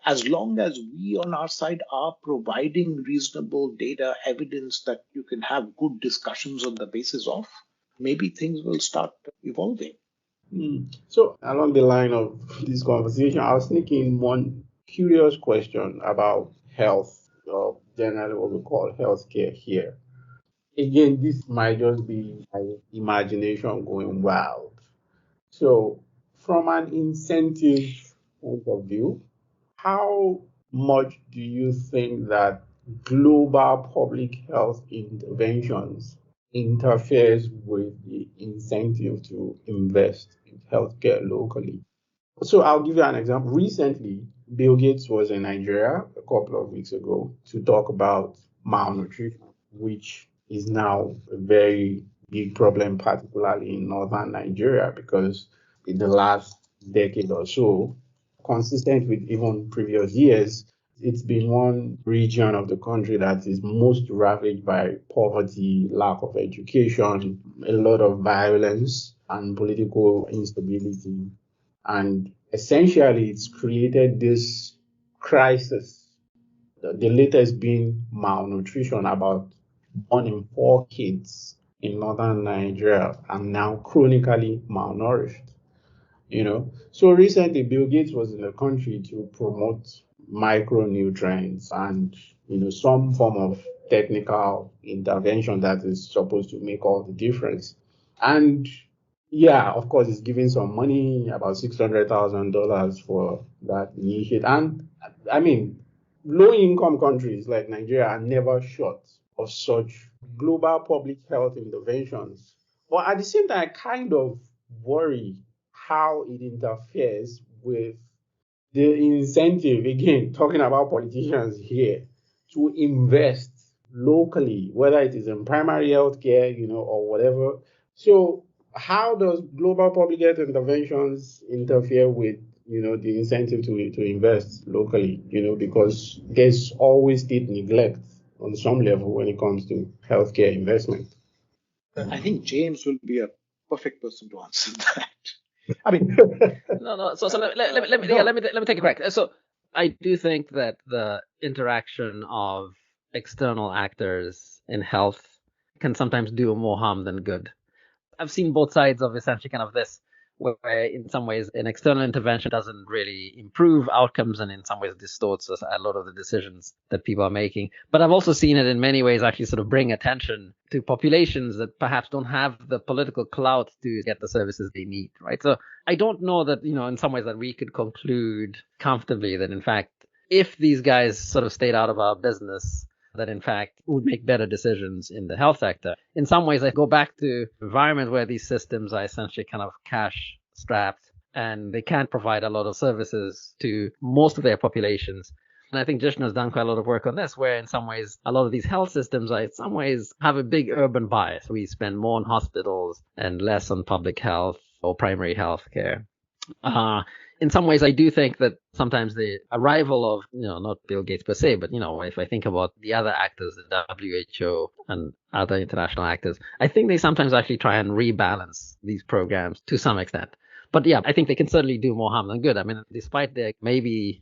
as long as we on our side are providing reasonable data, evidence that you can have good discussions on the basis of, maybe things will start evolving. So along the line of this conversation, I was thinking one curious question about health, or generally what we call healthcare here. Again, this might just be my imagination going wild. So from an incentive point of view, how much do you think that global public health interventions interferes with the incentive to invest in healthcare locally? So I'll give you an example. Recently, Bill Gates was in Nigeria a couple of weeks ago to talk about malnutrition, which is now a very big problem, particularly in northern Nigeria, because in the last decade or so, consistent with even previous years, it's been one region of the country that is most ravaged by poverty, lack of education, a lot of violence, and political instability. And essentially, it's created this crisis. The latest being malnutrition. About 1 in 4 kids in northern Nigeria are now chronically malnourished. So recently Bill Gates was in the country to promote micronutrients and some form of technical intervention that is supposed to make all the difference. And yeah, of course, it's giving some money, about $600,000 for that initiative. And I mean, low income countries like Nigeria are never short of such global public health interventions. But at the same time, I kind of worry how it interferes with the incentive, again, talking about politicians here, to invest locally, whether it is in primary health care, or whatever. So how does global public health interventions interfere with, the incentive to invest locally, because there's always state neglect on some level when it comes to healthcare investment. I think James will be a perfect person to answer that. I mean, no. So let me take it back. So I do think that the interaction of external actors in health can sometimes do more harm than good. I've seen both sides of essentially kind of this, where in some ways an external intervention doesn't really improve outcomes and in some ways distorts a lot of the decisions that people are making. But I've also seen it in many ways actually sort of bring attention to populations that perhaps don't have the political clout to get the services they need, right? So I don't know that, in some ways that we could conclude comfortably that in fact, if these guys sort of stayed out of our business, that in fact would make better decisions in the health sector. In some ways, I go back to environments where these systems are essentially kind of cash strapped and they can't provide a lot of services to most of their populations. And I think Jishnu has done quite a lot of work on this, where in some ways, a lot of these health systems are in some ways have a big urban bias. We spend more on hospitals and less on public health or primary health care. In some ways, I do think that sometimes the arrival of, not Bill Gates per se, but, if I think about the other actors, the WHO and other international actors, I think they sometimes actually try and rebalance these programs to some extent. But yeah, I think they can certainly do more harm than good. I mean, despite their maybe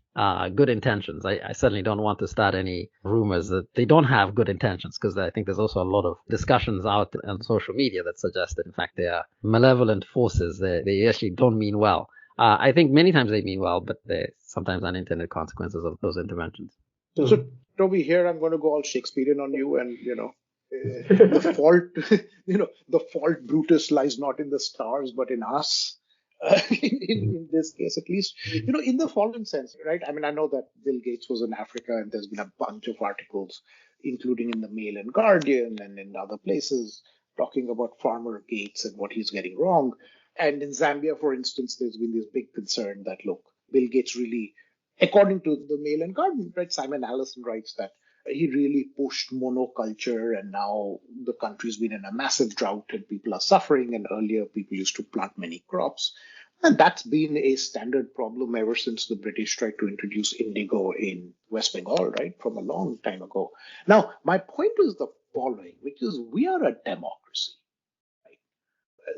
good intentions, I certainly don't want to start any rumors that they don't have good intentions, because I think there's also a lot of discussions out on social media that suggest that, in fact, they are malevolent forces. They actually don't mean well. I think many times they mean well, but there's sometimes unintended consequences of those interventions. So, Toby, here I'm going to go all Shakespearean on you, and the fault, the fault, Brutus, lies not in the stars but in us. In this case, at least, in the following sense, right? I mean, I know that Bill Gates was in Africa, and there's been a bunch of articles, including in the Mail and Guardian and in other places, talking about Farmer Gates and what he's getting wrong. And in Zambia, for instance, there's been this big concern that, look, Bill Gates really, according to the Mail and Guardian, right, Simon Allison writes that he really pushed monoculture, and now the country's been in a massive drought and people are suffering, and earlier people used to plant many crops. And that's been a standard problem ever since the British tried to introduce indigo in West Bengal, right, from a long time ago. Now, my point is the following, which is we are a democracy.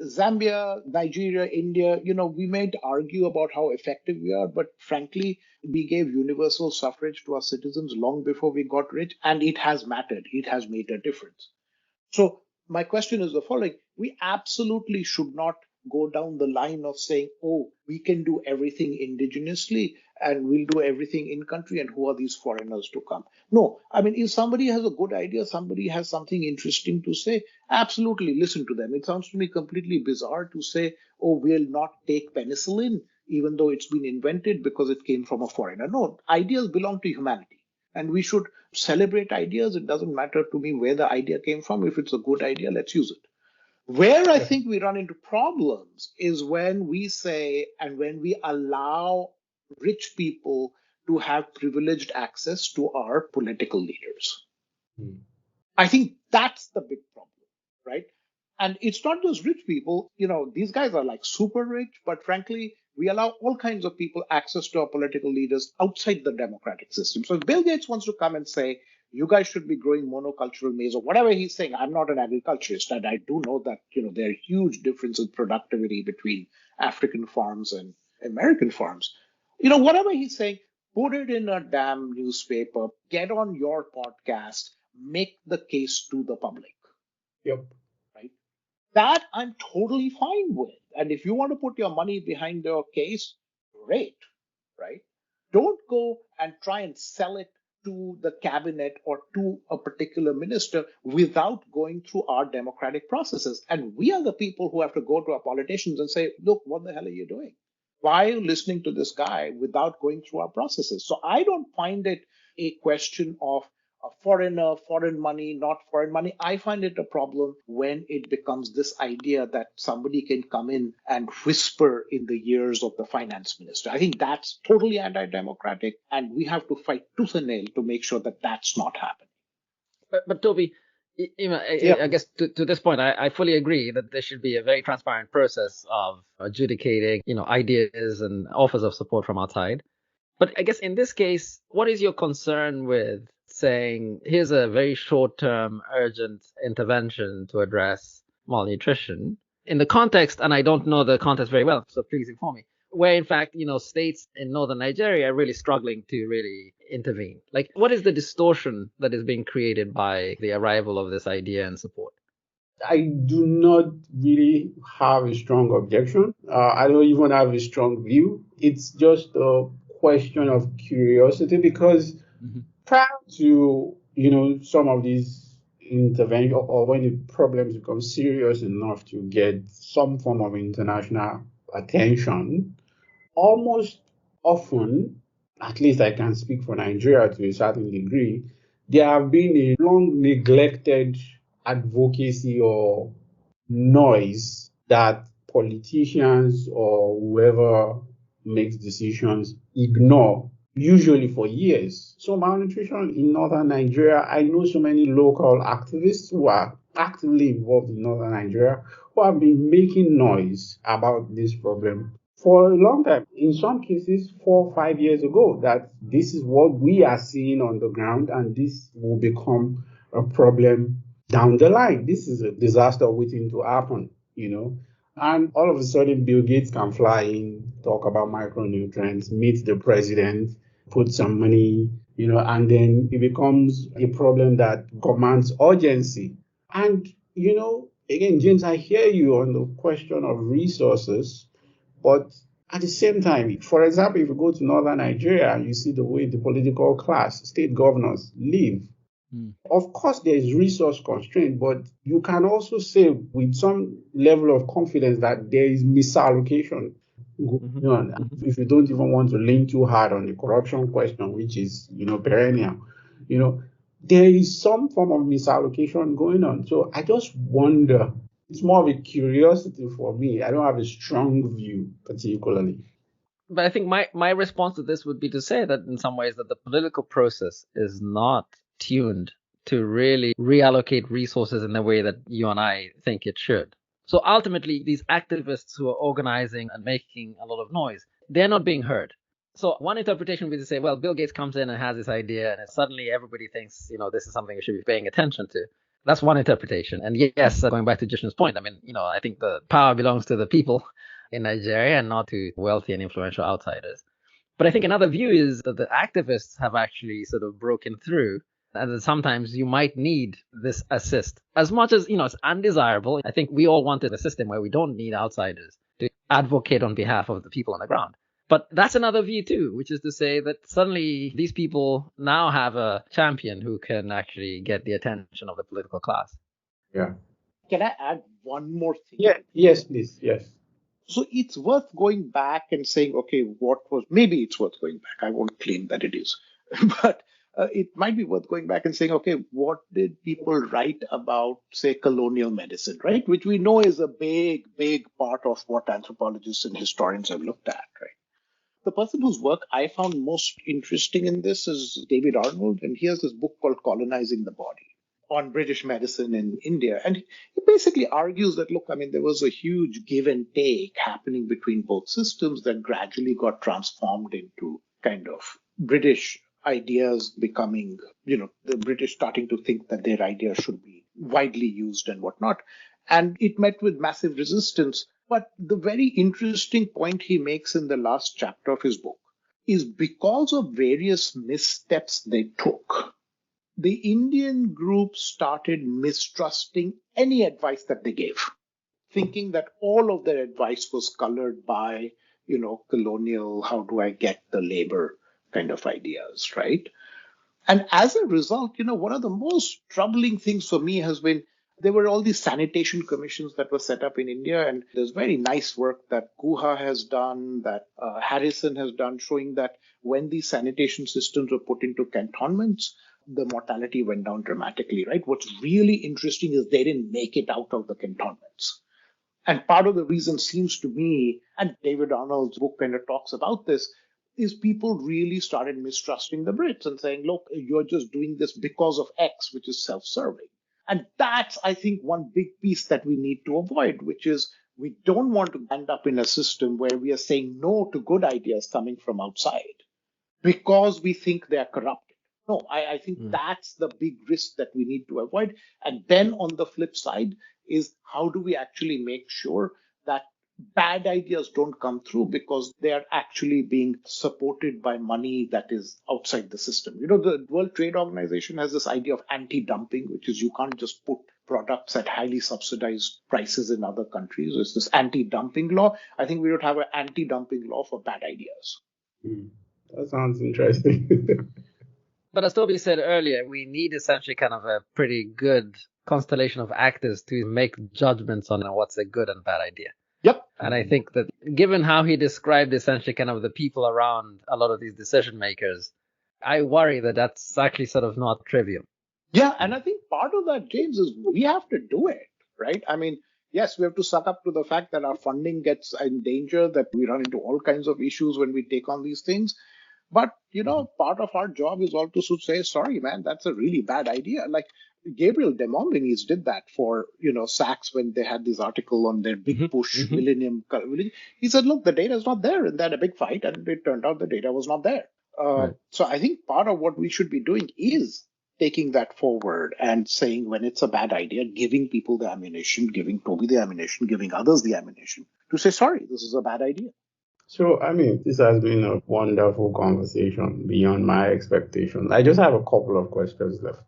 Zambia, Nigeria, India, we might argue about how effective we are, but frankly, we gave universal suffrage to our citizens long before we got rich, and it has mattered. It has made a difference. So my question is the following. We absolutely should not go down the line of saying, oh, we can do everything indigenously and we'll do everything in country, and who are these foreigners to come? No, I mean, if somebody has a good idea, somebody has something interesting to say, absolutely listen to them. It sounds to me completely bizarre to say, oh, we'll not take penicillin, even though it's been invented because it came from a foreigner. No, ideas belong to humanity, and we should celebrate ideas. It doesn't matter to me where the idea came from. If it's a good idea, let's use it. Where I think we run into problems is when we say and when we allow rich people to have privileged access to our political leaders. I think that's the big problem, right? And it's not just rich people. These guys are like super rich, but frankly, we allow all kinds of people access to our political leaders outside the democratic system. So if Bill Gates wants to come and say, you guys should be growing monocultural maize or whatever he's saying, I'm not an agriculturist, and I do know that, there are huge differences in productivity between African farms and American firms. Whatever he's saying, put it in a damn newspaper, get on your podcast, make the case to the public. Yep. Right? That I'm totally fine with. And if you want to put your money behind your case, great, right? Don't go and try and sell it to the cabinet or to a particular minister without going through our democratic processes. And we are the people who have to go to our politicians and say, look, what the hell are you doing? Why are you listening to this guy without going through our processes? So I don't find it a question of a foreigner, foreign money, not foreign money. I find it a problem when it becomes this idea that somebody can come in and whisper in the ears of the finance minister. I think that's totally anti-democratic, and we have to fight tooth and nail to make sure that that's not happening. But Toby, I guess to this point, I fully agree that there should be a very transparent process of adjudicating, ideas and offers of support from outside. But I guess in this case, what is your concern with saying, here's a very short-term urgent intervention to address malnutrition in the context, and I don't know the context very well, so please inform me, where in fact, states in northern Nigeria are really struggling to really intervene. Like, what is the distortion that is being created by the arrival of this idea and support? I do not really have a strong objection. I don't even have a strong view. It's just a question of curiosity because prior to, some of these interventions or when the problems become serious enough to get some form of international attention, almost often, at least I can speak for Nigeria to a certain degree, there have been a long neglected advocacy or noise that politicians or whoever makes decisions ignore, usually for years. So malnutrition in northern Nigeria, I know so many local activists who are actively involved in northern Nigeria who have been making noise about this problem for a long time. In some cases, 4 or 5 years ago, that this is what we are seeing on the ground and this will become a problem down the line. This is a disaster waiting to happen, And all of a sudden, Bill Gates can fly in, talk about micronutrients, meet the president, put some money, and then it becomes a problem that commands urgency. And, again, James, I hear you on the question of resources, but at the same time, for example, if you go to northern Nigeria, you see the way the political class, state governors live. Of course, there is resource constraint, but you can also say with some level of confidence that there is misallocation. If you don't even want to lean too hard on the corruption question, which is, perennial, there is some form of misallocation going on. So I just wonder, it's more of a curiosity for me. I don't have a strong view particularly. But I think my response to this would be to say that in some ways that the political process is not tuned to really reallocate resources in the way that you and I think it should. So ultimately, these activists who are organizing and making a lot of noise, they're not being heard. So one interpretation would be to say, well, Bill Gates comes in and has this idea, and suddenly everybody thinks, this is something we should be paying attention to. That's one interpretation. And yes, going back to Jishnu's point, I think the power belongs to the people in Nigeria and not to wealthy and influential outsiders. But I think another view is that the activists have actually sort of broken through, and that sometimes you might need this assist. As much as, it's undesirable, I think we all wanted a system where we don't need outsiders to advocate on behalf of the people on the ground. But that's another view too, which is to say that suddenly these people now have a champion who can actually get the attention of the political class. Yeah. Can I add one more thing? Yeah. Yes, please. Yes. So it's worth going back and saying, okay, maybe it's worth going back. I won't claim that it is, but it might be worth going back and saying, okay, what did people write about, say, colonial medicine, right? Which we know is a big, big part of what anthropologists and historians have looked at, right? The person whose work I found most interesting in this is David Arnold, and he has this book called Colonizing the Body on British medicine in India. And he basically argues that, look, there was a huge give and take happening between both systems that gradually got transformed into kind of British ideas becoming, the British starting to think that their ideas should be widely used and whatnot. And it met with massive resistance But the very interesting point he makes in the last chapter of his book is because of various missteps they took, the Indian group started mistrusting any advice that they gave, thinking that all of their advice was colored by, colonial, how do I get the labor kind of ideas, right? And as a result, one of the most troubling things for me has been there were all these sanitation commissions that were set up in India. And there's very nice work that Guha has done, that Harrison has done, showing that when these sanitation systems were put into cantonments, the mortality went down dramatically, right? What's really interesting is they didn't make it out of the cantonments. And part of the reason seems to me, and David Arnold's book kind of talks about this, is people really started mistrusting the Brits and saying, look, you're just doing this because of X, which is self-serving. And that's, I think, one big piece that we need to avoid, which is we don't want to end up in a system where we are saying no to good ideas coming from outside because we think they are corrupted. No, I think that's the big risk that we need to avoid. And then on the flip side is how do we actually make sure that bad ideas don't come through because they are actually being supported by money that is outside the system. The World Trade Organization has this idea of anti-dumping, which is you can't just put products at highly subsidized prices in other countries. It's this anti-dumping law. I think we would have an anti-dumping law for bad ideas. That sounds interesting. But as Toby said earlier, we need essentially kind of a pretty good constellation of actors to make judgments on what's a good and bad idea. Yep. And I think that given how he described essentially kind of the people around a lot of these decision makers, I worry that that's actually sort of not trivial. Yeah, and I think part of that, James, is we have to do it, right? I mean, yes, we have to suck up to the fact that our funding gets in danger, that we run into all kinds of issues when we take on these things. But, part of our job is also to say, sorry, man, that's a really bad idea. Like Gabriel Demosthenes did that for, Sachs when they had this article on their big push millennium. He said, look, the data is not there. And they had a big fight. And it turned out the data was not there. Right. So I think part of what we should be doing is taking that forward and saying when it's a bad idea, giving people the ammunition, giving Toby the ammunition, giving others the ammunition to say, sorry, this is a bad idea. So, this has been a wonderful conversation beyond my expectations. I just have a couple of questions left.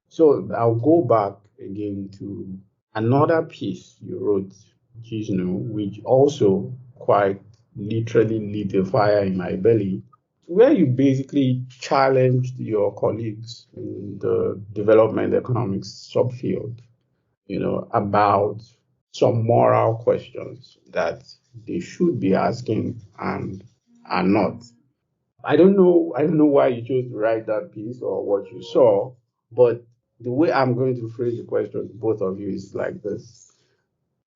So, I'll go back again to another piece you wrote, Jishnu, which also quite literally lit a fire in my belly, where you basically challenged your colleagues in the development economics subfield, about some moral questions that they should be asking and are not. I don't know why you chose to write that piece or what you saw, but the way I'm going to phrase the question to both of you is like this.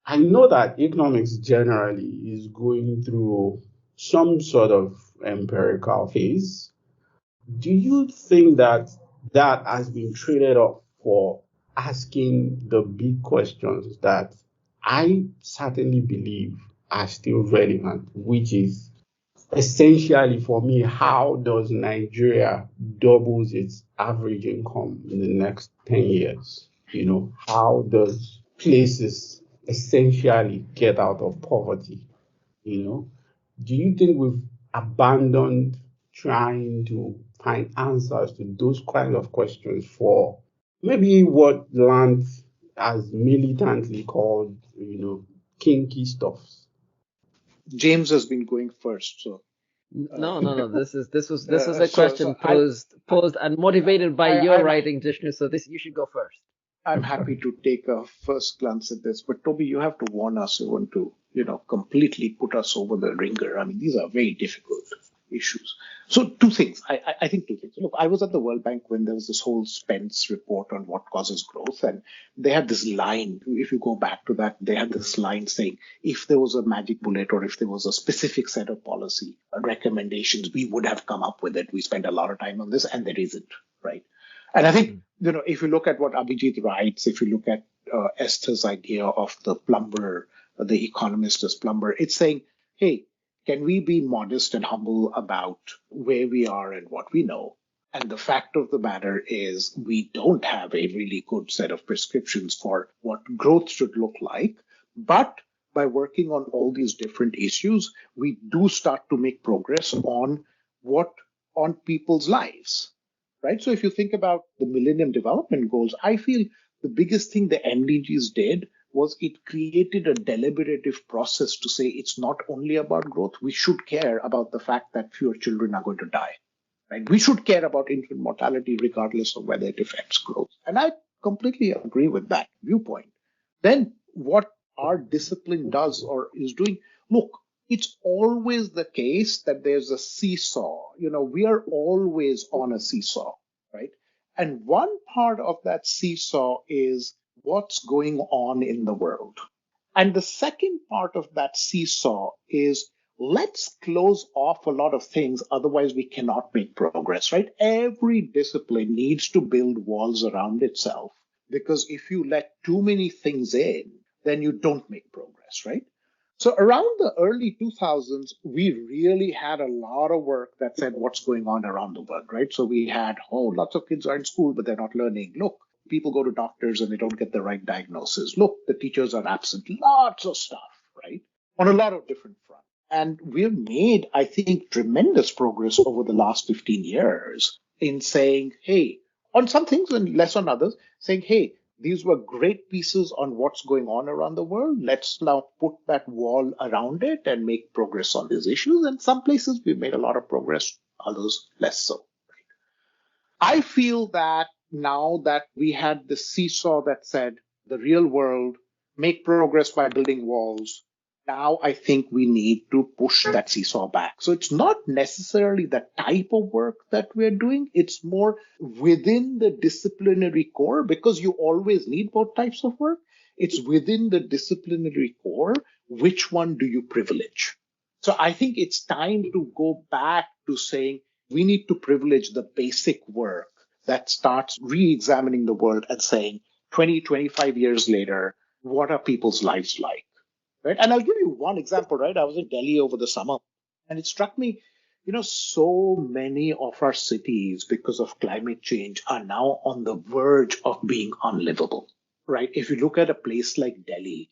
I know that economics generally is going through some sort of empirical phase. Do you think that has been traded off for asking the big questions that I certainly believe are still relevant, which is essentially for me, how does Nigeria doubles its average income in the next 10 years? How does places essentially get out of poverty? Do you think we've abandoned trying to find answers to those kinds of questions for maybe what Lance has militantly called, kinky stuffs? James has been going first, so. No. This was a question posed and motivated by your writing, Jishnu. So you should go first. I'm happy to take a first glance at this, but Toby, you have to warn us. You want to, completely put us over the ringer. I mean, these are very difficult issues. So two things. I think two things. Look, I was at the World Bank when there was this whole Spence report on what causes growth. And they had this line, if you go back to that, they had this line saying, if there was a magic bullet or if there was a specific set of policy recommendations, we would have come up with it. We spent a lot of time on this and there isn't, right? And I think, if you look at what Abhijit writes, if you look at Esther's idea of the plumber, the economist as plumber, it's saying, hey, can we be modest and humble about where we are and what we know? And the fact of the matter is we don't have a really good set of prescriptions for what growth should look like. But by working on all these different issues, we do start to make progress on people's lives, right? So if you think about the Millennium Development Goals, I feel the biggest thing the MDGs did was it created a deliberative process to say it's not only about growth. We should care about the fact that fewer children are going to die, right? We should care about infant mortality regardless of whether it affects growth. And I completely agree with that viewpoint. Then what our discipline does or is doing, look, it's always the case that there's a seesaw. We are always on a seesaw, right? And one part of that seesaw is what's going on in the world. And the second part of that seesaw is let's close off a lot of things, otherwise we cannot make progress, right? Every discipline needs to build walls around itself, because if you let too many things in, then you don't make progress, right? So around the early 2000s, we really had a lot of work that said what's going on around the world, right? So we had, lots of kids are in school, but they're not learning. Look, people go to doctors and they don't get the right diagnosis. Look, the teachers are absent. Lots of stuff, right? On a lot of different fronts. And we've made, I think, tremendous progress over the last 15 years in saying, hey, on some things and less on others, saying, hey, these were great pieces on what's going on around the world. Let's now put that wall around it and make progress on these issues. And some places we've made a lot of progress, others less so. I feel that now that we had the seesaw that said the real world, make progress by building walls, now I think we need to push that seesaw back. So it's not necessarily the type of work that we're doing. It's more within the disciplinary core, because you always need both types of work. It's within the disciplinary core, which one do you privilege? So I think it's time to go back to saying we need to privilege the basic work that starts re-examining the world and saying 20, 25 years later, what are people's lives like? Right? And I'll give you one example, right? I was in Delhi over the summer, and it struck me, so many of our cities, because of climate change, are now on the verge of being unlivable, right? If you look at a place like Delhi,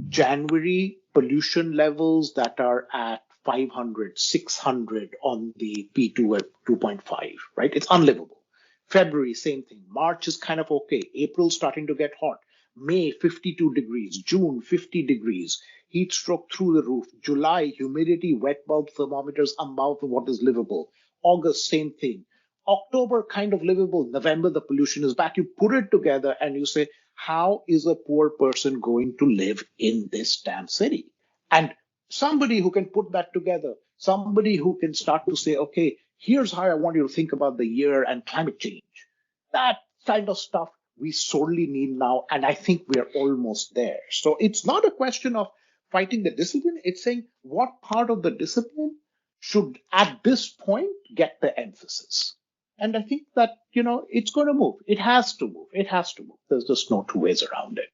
January pollution levels that are at 500, 600 on the P2 at 2.5, right? It's unlivable. February, same thing. March is kind of okay. April starting to get hot. May, 52 degrees. June, 50 degrees. Heat stroke through the roof. July, humidity, wet bulb thermometers above what is livable. August, same thing. October, kind of livable. November, the pollution is back. You put it together and you say, how is a poor person going to live in this damn city? And somebody who can put that together, somebody who can start to say, okay, here's how I want you to think about the year and climate change. That kind of stuff we sorely need now, and I think we're almost there. So it's not a question of fighting the discipline. It's saying what part of the discipline should, at this point, get the emphasis. And I think that, it's going to move. It has to move. It has to move. There's just no two ways around it.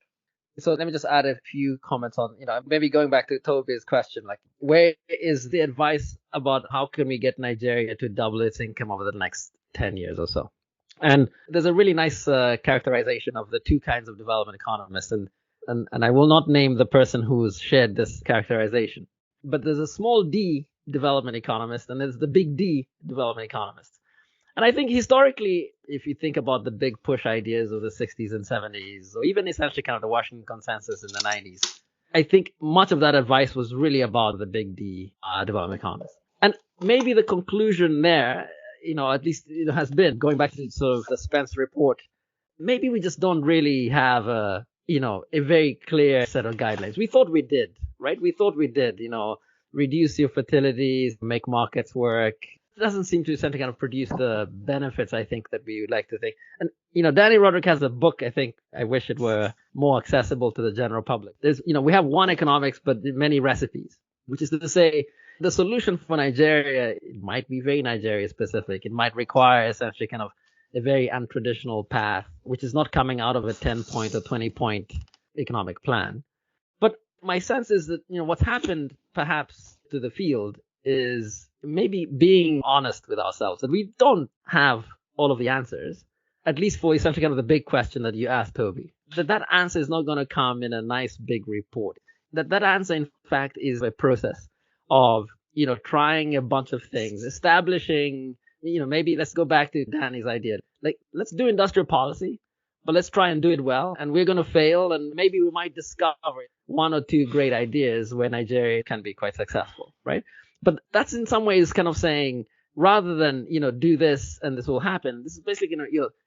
So let me just add a few comments on, maybe going back to Toby's question, like where is the advice about how can we get Nigeria to double its income over the next 10 years or so? And there's a really nice characterization of the two kinds of development economists. And I will not name the person who's shared this characterization. But there's a small d development economist and there's the big D development economist. And I think historically, if you think about the big push ideas of the 60s and 70s, or even essentially kind of the Washington Consensus in the 90s, I think much of that advice was really about the big D development economists. And maybe the conclusion there, at least has been, going back to sort of the Spence report, maybe we just don't really have a very clear set of guidelines. We thought we did, right? We thought we did, reduce your fertilities, make markets work. It doesn't seem to kind of produce the benefits, I think, that we would like to think. And, Danny Roderick has a book, I think, I wish it were more accessible to the general public. There's, we have one economics, but many recipes, which is to say, the solution for Nigeria, it might be very Nigeria specific. It might require essentially kind of a very untraditional path, which is not coming out of a 10-point or 20-point economic plan. But my sense is that, what's happened perhaps to the field is maybe being honest with ourselves, that we don't have all of the answers, at least for essentially kind of the big question that you asked, Toby, that answer is not going to come in a nice big report. That answer, in fact, is a process of, trying a bunch of things, establishing, maybe let's go back to Danny's idea. Like, let's do industrial policy, but let's try and do it well. And we're going to fail. And maybe we might discover one or two great ideas where Nigeria can be quite successful, right? But that's in some ways kind of saying, rather than, do this and this will happen, this is basically,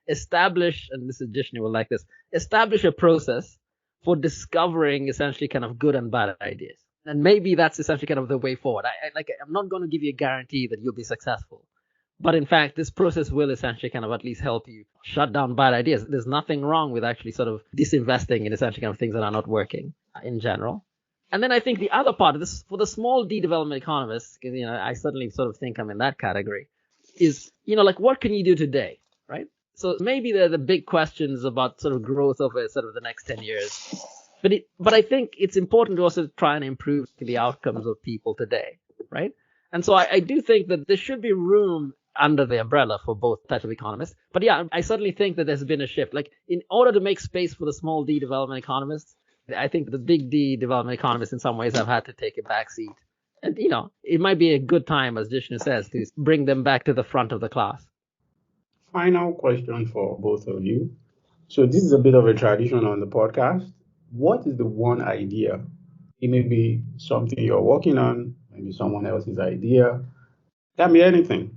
establish, and this is Jishnu will like this, establish a process for discovering essentially kind of good and bad ideas. And maybe that's essentially kind of the way forward. I'm not going to give you a guarantee that you'll be successful. But in fact, this process will essentially kind of at least help you shut down bad ideas. There's nothing wrong with actually sort of disinvesting in essentially kind of things that are not working in general. And then I think the other part of this, for the small D development economists, because, I certainly sort of think I'm in that category, is, what can you do today, right? So maybe they're the big questions about sort of growth over sort of the next 10 years. But I think it's important to also try and improve the outcomes of people today, right? And so I do think that there should be room under the umbrella for both types of economists. But yeah, I certainly think that there's been a shift. Like, in order to make space for the small D development economists, I think the big D development economists in some ways have had to take a back seat. And, it might be a good time, as Jishnu says, to bring them back to the front of the class. Final question for both of you. So this is a bit of a tradition on the podcast. What is the one idea? It may be something you're working on, maybe someone else's idea. Can be anything.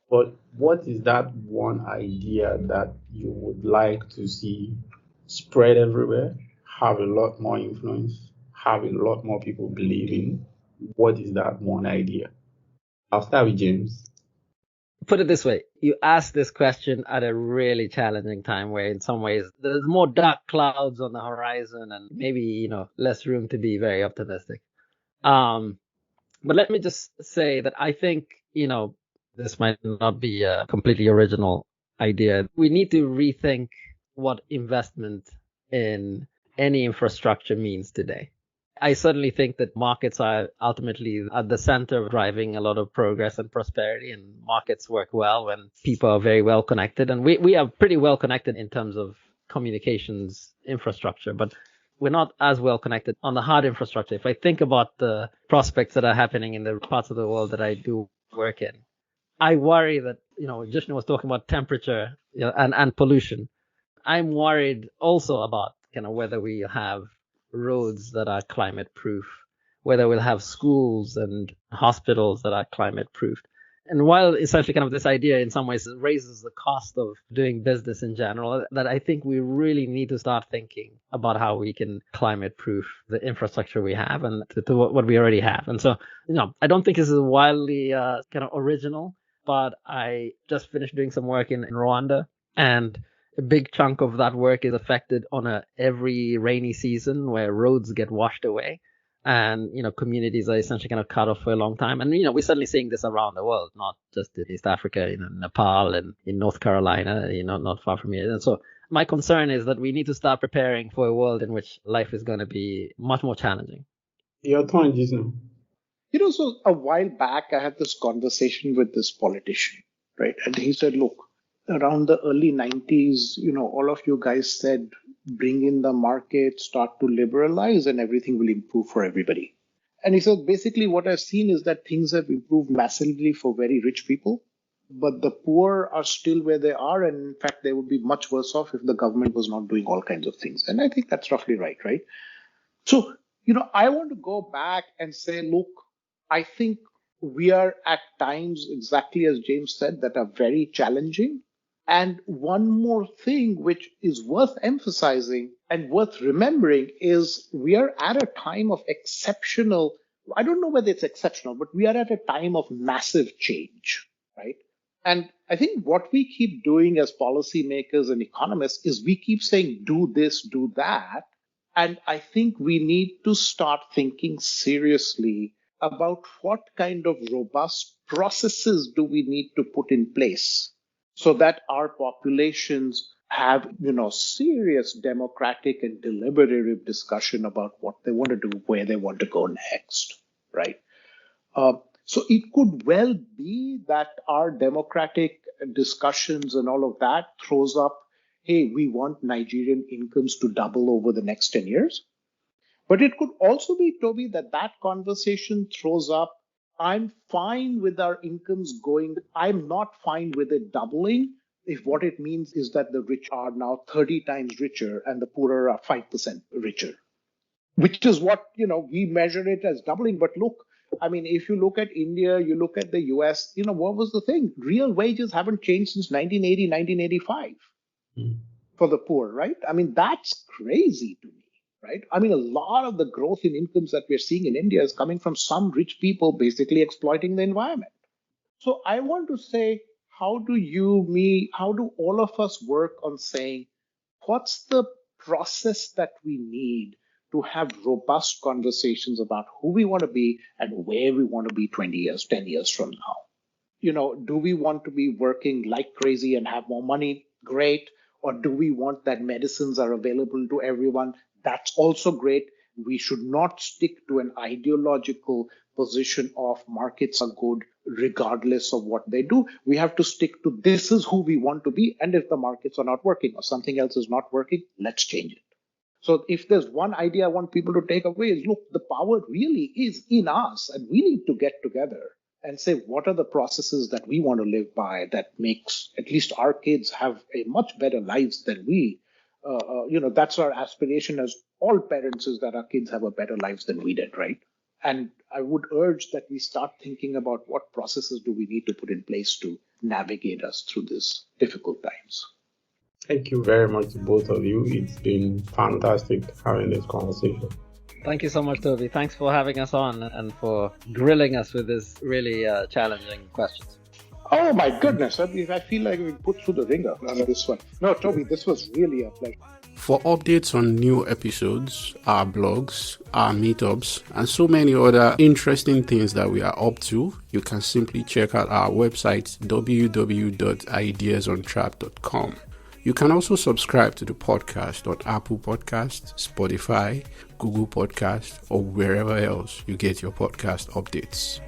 But what is that one idea that you would like to see spread everywhere, have a lot more influence, have a lot more people believing? What is that one idea? I'll start with James. Put it this way, you asked this question at a really challenging time where in some ways there's more dark clouds on the horizon and maybe, less room to be very optimistic. But let me just say that I think, this might not be a completely original idea. We need to rethink what investment in any infrastructure means today. I certainly think that markets are ultimately at the center of driving a lot of progress and prosperity, and markets work well when people are very well connected. And we are pretty well connected in terms of communications infrastructure, but we're not as well connected on the hard infrastructure. If I think about the prospects that are happening in the parts of the world that I do work in, I worry that, Jishnu was talking about temperature and pollution. I'm worried also about kind of whether we have roads that are climate proof, whether we'll have schools and hospitals that are climate proof. And while essentially kind of this idea in some ways raises the cost of doing business in general, that I think we really need to start thinking about how we can climate proof the infrastructure we have and to what we already have. And so, I don't think this is wildly kind of original, but I just finished doing some work in Rwanda, and a big chunk of that work is affected on every rainy season where roads get washed away. And, communities are essentially kind of cut off for a long time. And, we're certainly seeing this around the world, not just in East Africa, Nepal and in North Carolina, not far from here. And so my concern is that we need to start preparing for a world in which life is going to be much more challenging. Your turn, Jishnu. So a while back, I had this conversation with this politician, right? And he said, look, around the early 90s, all of you guys said, bring in the market, start to liberalize, and everything will improve for everybody. And he said, basically, what I've seen is that things have improved massively for very rich people, but the poor are still where they are. And in fact, they would be much worse off if the government was not doing all kinds of things. And I think that's roughly right? So, I want to go back and say, look, I think we are at times, exactly as James said, that are very challenging. And one more thing which is worth emphasizing and worth remembering is we are at a time of exceptional, I don't know whether it's exceptional, but we are at a time of massive change, right? And I think what we keep doing as policymakers and economists is we keep saying, do this, do that. And I think we need to start thinking seriously about what kind of robust processes do we need to put in place so that our populations have, serious democratic and deliberative discussion about what they want to do, where they want to go next, right? So it could well be that our democratic discussions and all of that throws up, hey, we want Nigerian incomes to double over the next 10 years. But it could also be, Toby, that conversation throws up, I'm fine with our incomes going, I'm not fine with it doubling if what it means is that the rich are now 30 times richer and the poorer are 5% richer, which is what, we measure it as doubling. But look, I mean, if you look at India, you look at the US, what was the thing? Real wages haven't changed since 1980, 1985 for the poor, right? I mean, that's crazy to me, right? I mean, a lot of the growth in incomes that we're seeing in India is coming from some rich people basically exploiting the environment. So I want to say, how do all of us work on saying, what's the process that we need to have robust conversations about who we want to be and where we want to be 20 years, 10 years from now? Do we want to be working like crazy and have more money? Great. Or do we want that medicines are available to everyone? That's also great. We should not stick to an ideological position of markets are good regardless of what they do. We have to stick to this is who we want to be. And if the markets are not working or something else is not working, let's change it. So if there's one idea I want people to take away is, look, the power really is in us and we need to get together and say, what are the processes that we want to live by that makes at least our kids have a much better lives than we. That's our aspiration as all parents, is that our kids have a better lives than we did, right? And I would urge that we start thinking about what processes do we need to put in place to navigate us through these difficult times. Thank you very much to both of you. It's been fantastic having this conversation. Thank you so much, Toby. Thanks for having us on and for grilling us with this really challenging questions. Oh my goodness, I feel like we put through the ringer on this one. No, Toby, this was really a pleasure. For updates on new episodes, our blogs, our meetups, and so many other interesting things that we are up to, you can simply check out our website, www.ideasuntrapped.com. You can also subscribe to the podcast on Apple Podcasts, Spotify, Google Podcasts, or wherever else you get your podcast updates.